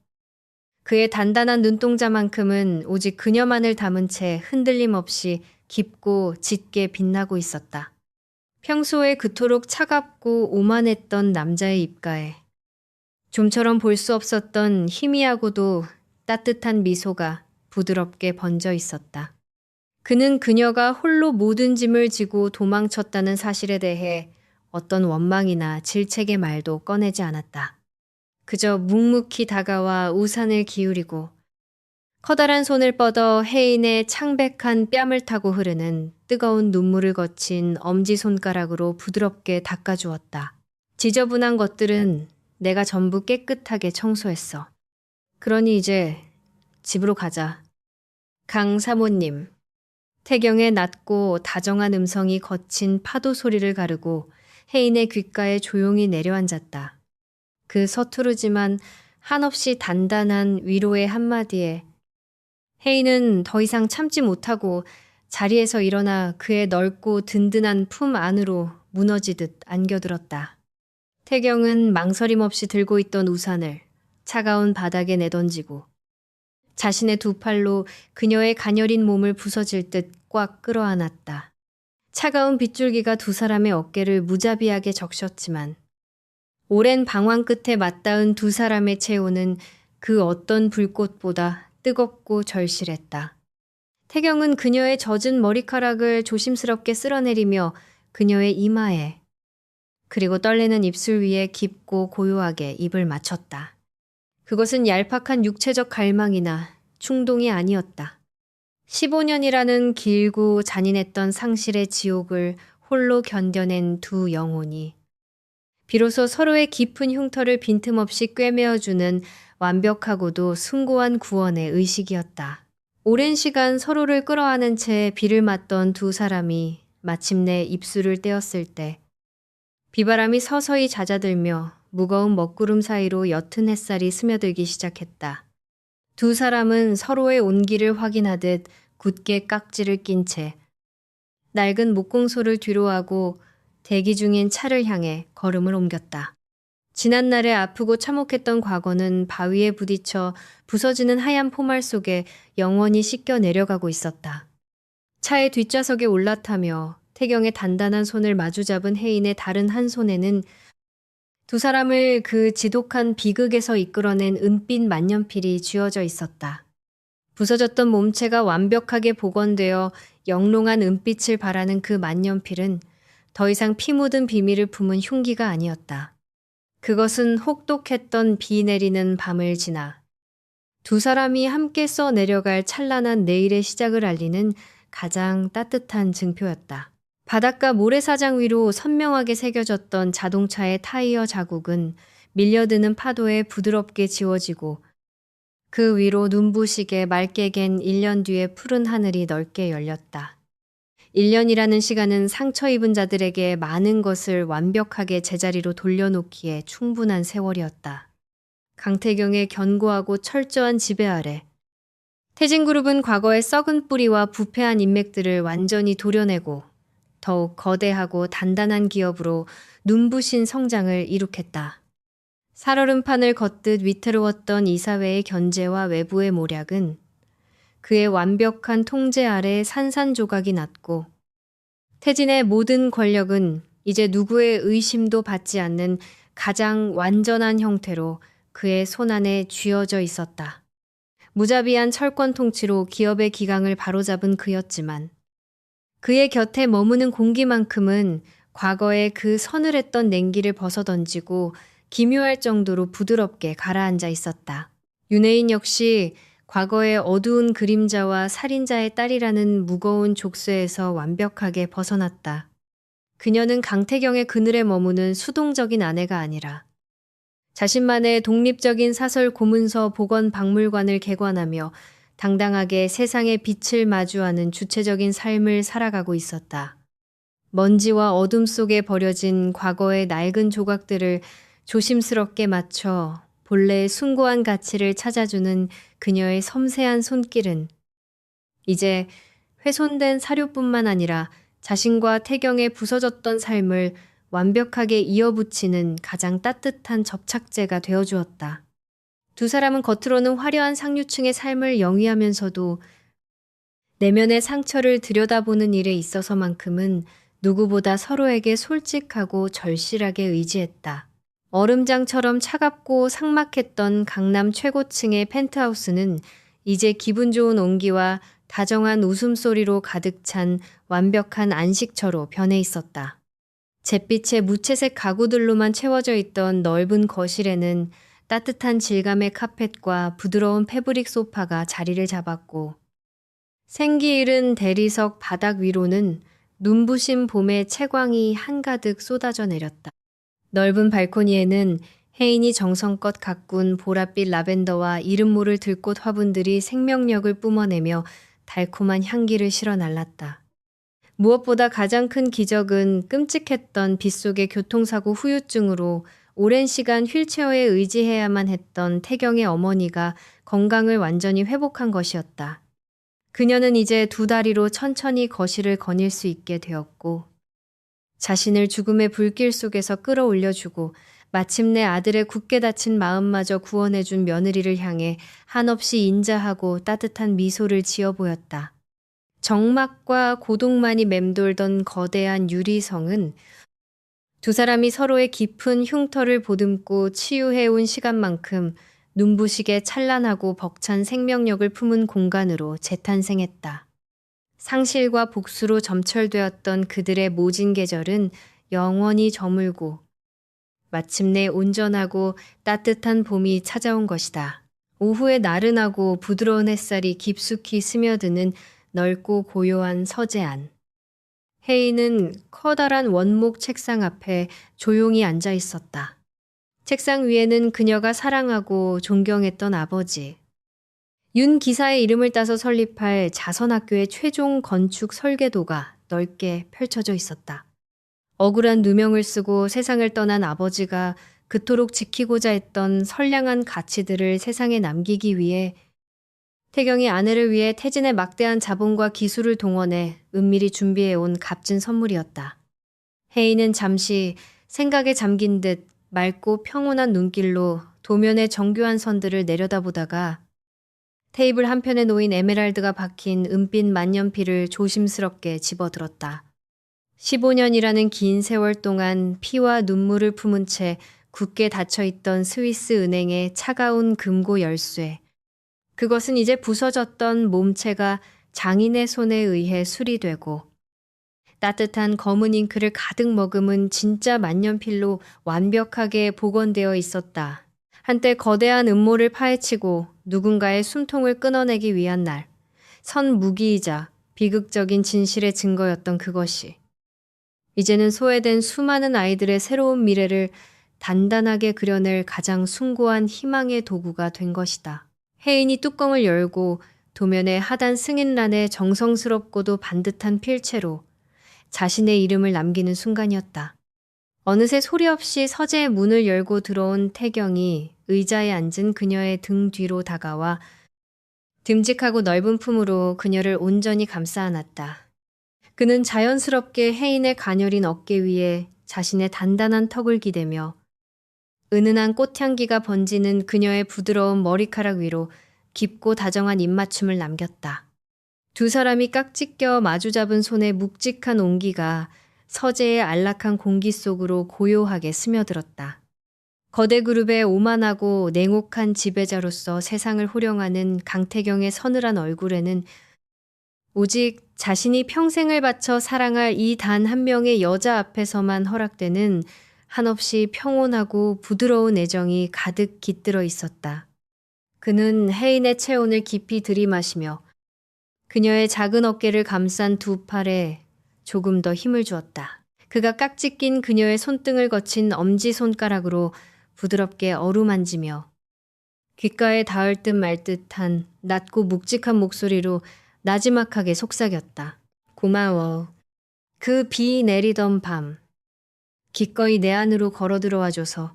그의 단단한 눈동자만큼은 오직 그녀만을 담은 채 흔들림 없이 깊고 짙게 빛나고 있었다. 평소에 그토록 차갑고 오만했던 남자의 입가에 좀처럼 볼 수 없었던 희미하고도 따뜻한 미소가 부드럽게 번져 있었다. 그는 그녀가 홀로 모든 짐을 지고 도망쳤다는 사실에 대해 어떤 원망이나 질책의 말도 꺼내지 않았다. 그저 묵묵히 다가와 우산을 기울이고 커다란 손을 뻗어 혜인의 창백한 뺨을 타고 흐르는 뜨거운 눈물을 거친 엄지손가락으로 부드럽게 닦아주었다. 지저분한 것들은 내가 전부 깨끗하게 청소했어. 그러니 이제 집으로 가자. 강 사모님. 태경의 낮고 다정한 음성이 거친 파도 소리를 가르고 혜인의 귓가에 조용히 내려앉았다. 그 서투르지만 한없이 단단한 위로의 한마디에 혜인은 더 이상 참지 못하고 자리에서 일어나 그의 넓고 든든한 품 안으로 무너지듯 안겨들었다. 태경은 망설임 없이 들고 있던 우산을 차가운 바닥에 내던지고 자신의 두 팔로 그녀의 가녀린 몸을 부서질 듯 꽉 끌어안았다. 차가운 빗줄기가 두 사람의 어깨를 무자비하게 적셨지만 오랜 방황 끝에 맞닿은 두 사람의 체온은 그 어떤 불꽃보다 뜨겁고 절실했다. 태경은 그녀의 젖은 머리카락을 조심스럽게 쓸어내리며 그녀의 이마에 그리고 떨리는 입술 위에 깊고 고요하게 입을 맞췄다. 그것은 얄팍한 육체적 갈망이나 충동이 아니었다. 15년이라는 길고 잔인했던 상실의 지옥을 홀로 견뎌낸 두 영혼이 비로소 서로의 깊은 흉터를 빈틈없이 꿰매어주는 완벽하고도 숭고한 구원의 의식이었다. 오랜 시간 서로를 끌어안은 채 비를 맞던 두 사람이 마침내 입술을 떼었을 때 비바람이 서서히 잦아들며 무거운 먹구름 사이로 옅은 햇살이 스며들기 시작했다. 두 사람은 서로의 온기를 확인하듯 굳게 깍지를 낀 채 낡은 목공소를 뒤로하고 대기 중인 차를 향해 걸음을 옮겼다. 지난날에 아프고 참혹했던 과거는 바위에 부딪혀 부서지는 하얀 포말 속에 영원히 씻겨 내려가고 있었다. 차의 뒷좌석에 올라타며 태경의 단단한 손을 마주잡은 혜인의 다른 한 손에는 두 사람을 그 지독한 비극에서 이끌어낸 은빛 만년필이 쥐어져 있었다. 부서졌던 몸체가 완벽하게 복원되어 영롱한 은빛을 발하는 그 만년필은 더 이상 피 묻은 비밀을 품은 흉기가 아니었다. 그것은 혹독했던 비 내리는 밤을 지나 두 사람이 함께 써 내려갈 찬란한 내일의 시작을 알리는 가장 따뜻한 증표였다. 바닷가 모래사장 위로 선명하게 새겨졌던 자동차의 타이어 자국은 밀려드는 파도에 부드럽게 지워지고 그 위로 눈부시게 맑게 갠 1년 뒤의 푸른 하늘이 넓게 열렸다. 1년이라는 시간은 상처 입은 자들에게 많은 것을 완벽하게 제자리로 돌려놓기에 충분한 세월이었다. 강태경의 견고하고 철저한 지배 아래 태진그룹은 과거의 썩은 뿌리와 부패한 인맥들을 완전히 도려내고 더욱 거대하고 단단한 기업으로 눈부신 성장을 이룩했다. 살얼음판을 걷듯 위태로웠던 이사회의 견제와 외부의 모략은 그의 완벽한 통제 아래 산산조각이 났고 태진의 모든 권력은 이제 누구의 의심도 받지 않는 가장 완전한 형태로 그의 손안에 쥐어져 있었다. 무자비한 철권 통치로 기업의 기강을 바로잡은 그였지만 그의 곁에 머무는 공기만큼은 과거의 그 서늘했던 냉기를 벗어던지고 기묘할 정도로 부드럽게 가라앉아 있었다. 윤혜인 역시 과거의 어두운 그림자와 살인자의 딸이라는 무거운 족쇄에서 완벽하게 벗어났다. 그녀는 강태경의 그늘에 머무는 수동적인 아내가 아니라 자신만의 독립적인 사설 고문서 복원 박물관을 개관하며 당당하게 세상의 빛을 마주하는 주체적인 삶을 살아가고 있었다. 먼지와 어둠 속에 버려진 과거의 낡은 조각들을 조심스럽게 맞춰 본래의 숭고한 가치를 찾아주는 그녀의 섬세한 손길은 이제 훼손된 사료뿐만 아니라 자신과 태경의 부서졌던 삶을 완벽하게 이어붙이는 가장 따뜻한 접착제가 되어주었다. 두 사람은 겉으로는 화려한 상류층의 삶을 영위하면서도 내면의 상처를 들여다보는 일에 있어서만큼은 누구보다 서로에게 솔직하고 절실하게 의지했다. 얼음장처럼 차갑고 삭막했던 강남 최고층의 펜트하우스는 이제 기분 좋은 온기와 다정한 웃음소리로 가득 찬 완벽한 안식처로 변해 있었다. 잿빛의 무채색 가구들로만 채워져 있던 넓은 거실에는 따뜻한 질감의 카펫과 부드러운 패브릭 소파가 자리를 잡았고 생기 잃은 대리석 바닥 위로는 눈부신 봄의 채광이 한가득 쏟아져 내렸다. 넓은 발코니에는 혜인이 정성껏 가꾼 보랏빛 라벤더와 이름 모를 들꽃 화분들이 생명력을 뿜어내며 달콤한 향기를 실어 날랐다. 무엇보다 가장 큰 기적은 끔찍했던 빗속의 교통사고 후유증으로 오랜 시간 휠체어에 의지해야만 했던 태경의 어머니가 건강을 완전히 회복한 것이었다. 그녀는 이제 두 다리로 천천히 거실을 거닐 수 있게 되었고 자신을 죽음의 불길 속에서 끌어올려주고 마침내 아들의 굳게 닫힌 마음마저 구원해준 며느리를 향해 한없이 인자하고 따뜻한 미소를 지어 보였다. 정막과 고독만이 맴돌던 거대한 유리성은 두 사람이 서로의 깊은 흉터를 보듬고 치유해온 시간만큼 눈부시게 찬란하고 벅찬 생명력을 품은 공간으로 재탄생했다. 상실과 복수로 점철되었던 그들의 모진 계절은 영원히 저물고 마침내 온전하고 따뜻한 봄이 찾아온 것이다. 오후의 나른하고 부드러운 햇살이 깊숙이 스며드는 넓고 고요한 서재안. 혜인은 커다란 원목 책상 앞에 조용히 앉아 있었다. 책상 위에는 그녀가 사랑하고 존경했던 아버지, 윤 기사의 이름을 따서 설립할 자선학교의 최종 건축 설계도가 넓게 펼쳐져 있었다. 억울한 누명을 쓰고 세상을 떠난 아버지가 그토록 지키고자 했던 선량한 가치들을 세상에 남기기 위해 태경이 아내를 위해 태진의 막대한 자본과 기술을 동원해 은밀히 준비해온 값진 선물이었다. 혜인은 잠시 생각에 잠긴 듯 맑고 평온한 눈길로 도면의 정교한 선들을 내려다보다가 테이블 한편에 놓인 에메랄드가 박힌 은빛 만년필을 조심스럽게 집어들었다. 15년이라는 긴 세월 동안 피와 눈물을 품은 채 굳게 닫혀있던 스위스 은행의 차가운 금고 열쇠. 그것은 이제 부서졌던 몸체가 장인의 손에 의해 수리되고 따뜻한 검은 잉크를 가득 머금은 진짜 만년필로 완벽하게 복원되어 있었다. 한때 거대한 음모를 파헤치고 누군가의 숨통을 끊어내기 위한 날, 선 무기이자 비극적인 진실의 증거였던 그것이 이제는 소외된 수많은 아이들의 새로운 미래를 단단하게 그려낼 가장 숭고한 희망의 도구가 된 것이다. 혜인이 뚜껑을 열고 도면의 하단 승인란에 정성스럽고도 반듯한 필체로 자신의 이름을 남기는 순간이었다. 어느새 소리 없이 서재의 문을 열고 들어온 태경이 의자에 앉은 그녀의 등 뒤로 다가와 듬직하고 넓은 품으로 그녀를 온전히 감싸 안았다. 그는 자연스럽게 혜인의 가녀린 어깨 위에 자신의 단단한 턱을 기대며 은은한 꽃향기가 번지는 그녀의 부드러운 머리카락 위로 깊고 다정한 입맞춤을 남겼다. 두 사람이 깍지 껴 마주잡은 손의 묵직한 온기가 서재의 안락한 공기 속으로 고요하게 스며들었다. 거대 그룹의 오만하고 냉혹한 지배자로서 세상을 호령하는 강태경의 서늘한 얼굴에는 오직 자신이 평생을 바쳐 사랑할 이 단 한 명의 여자 앞에서만 허락되는 한없이 평온하고 부드러운 애정이 가득 깃들어 있었다. 그는 혜인의 체온을 깊이 들이마시며 그녀의 작은 어깨를 감싼 두 팔에 조금 더 힘을 주었다. 그가 깍지 낀 그녀의 손등을 거친 엄지손가락으로 부드럽게 어루만지며 귓가에 닿을 듯 말 듯한 낮고 묵직한 목소리로 나지막하게 속삭였다. 고마워. 그 비 내리던 밤 기꺼이 내 안으로 걸어 들어와줘서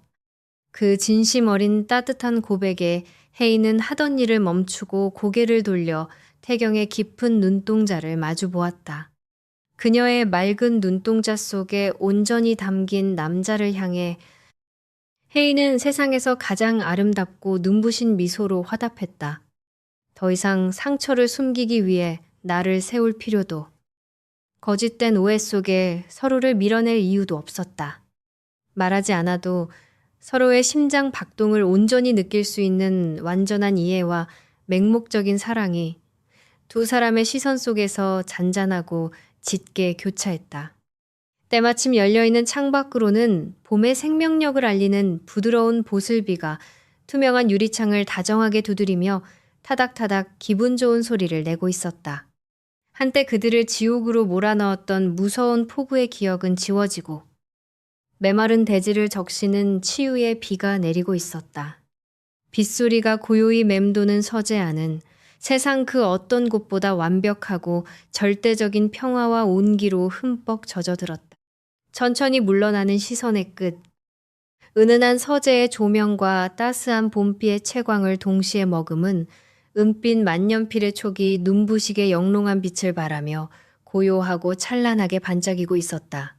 그 진심 어린 따뜻한 고백에 혜인은 하던 일을 멈추고 고개를 돌려 태경의 깊은 눈동자를 마주 보았다. 그녀의 맑은 눈동자 속에 온전히 담긴 남자를 향해 혜인은 세상에서 가장 아름답고 눈부신 미소로 화답했다. 더 이상 상처를 숨기기 위해 나를 세울 필요도, 거짓된 오해 속에 서로를 밀어낼 이유도 없었다. 말하지 않아도 서로의 심장 박동을 온전히 느낄 수 있는 완전한 이해와 맹목적인 사랑이 두 사람의 시선 속에서 잔잔하고 짙게 교차했다. 때마침 열려있는 창밖으로는 봄의 생명력을 알리는 부드러운 보슬비가 투명한 유리창을 다정하게 두드리며 타닥타닥 기분 좋은 소리를 내고 있었다. 한때 그들을 지옥으로 몰아넣었던 무서운 폭우의 기억은 지워지고 메마른 대지를 적시는 치유의 비가 내리고 있었다. 빗소리가 고요히 맴도는 서재 안은 세상 그 어떤 곳보다 완벽하고 절대적인 평화와 온기로 흠뻑 젖어들었다. 천천히 물러나는 시선의 끝, 은은한 서재의 조명과 따스한 봄비의 채광을 동시에 머금은 은빛 만년필의 촉이 눈부시게 영롱한 빛을 발하며 고요하고 찬란하게 반짝이고 있었다.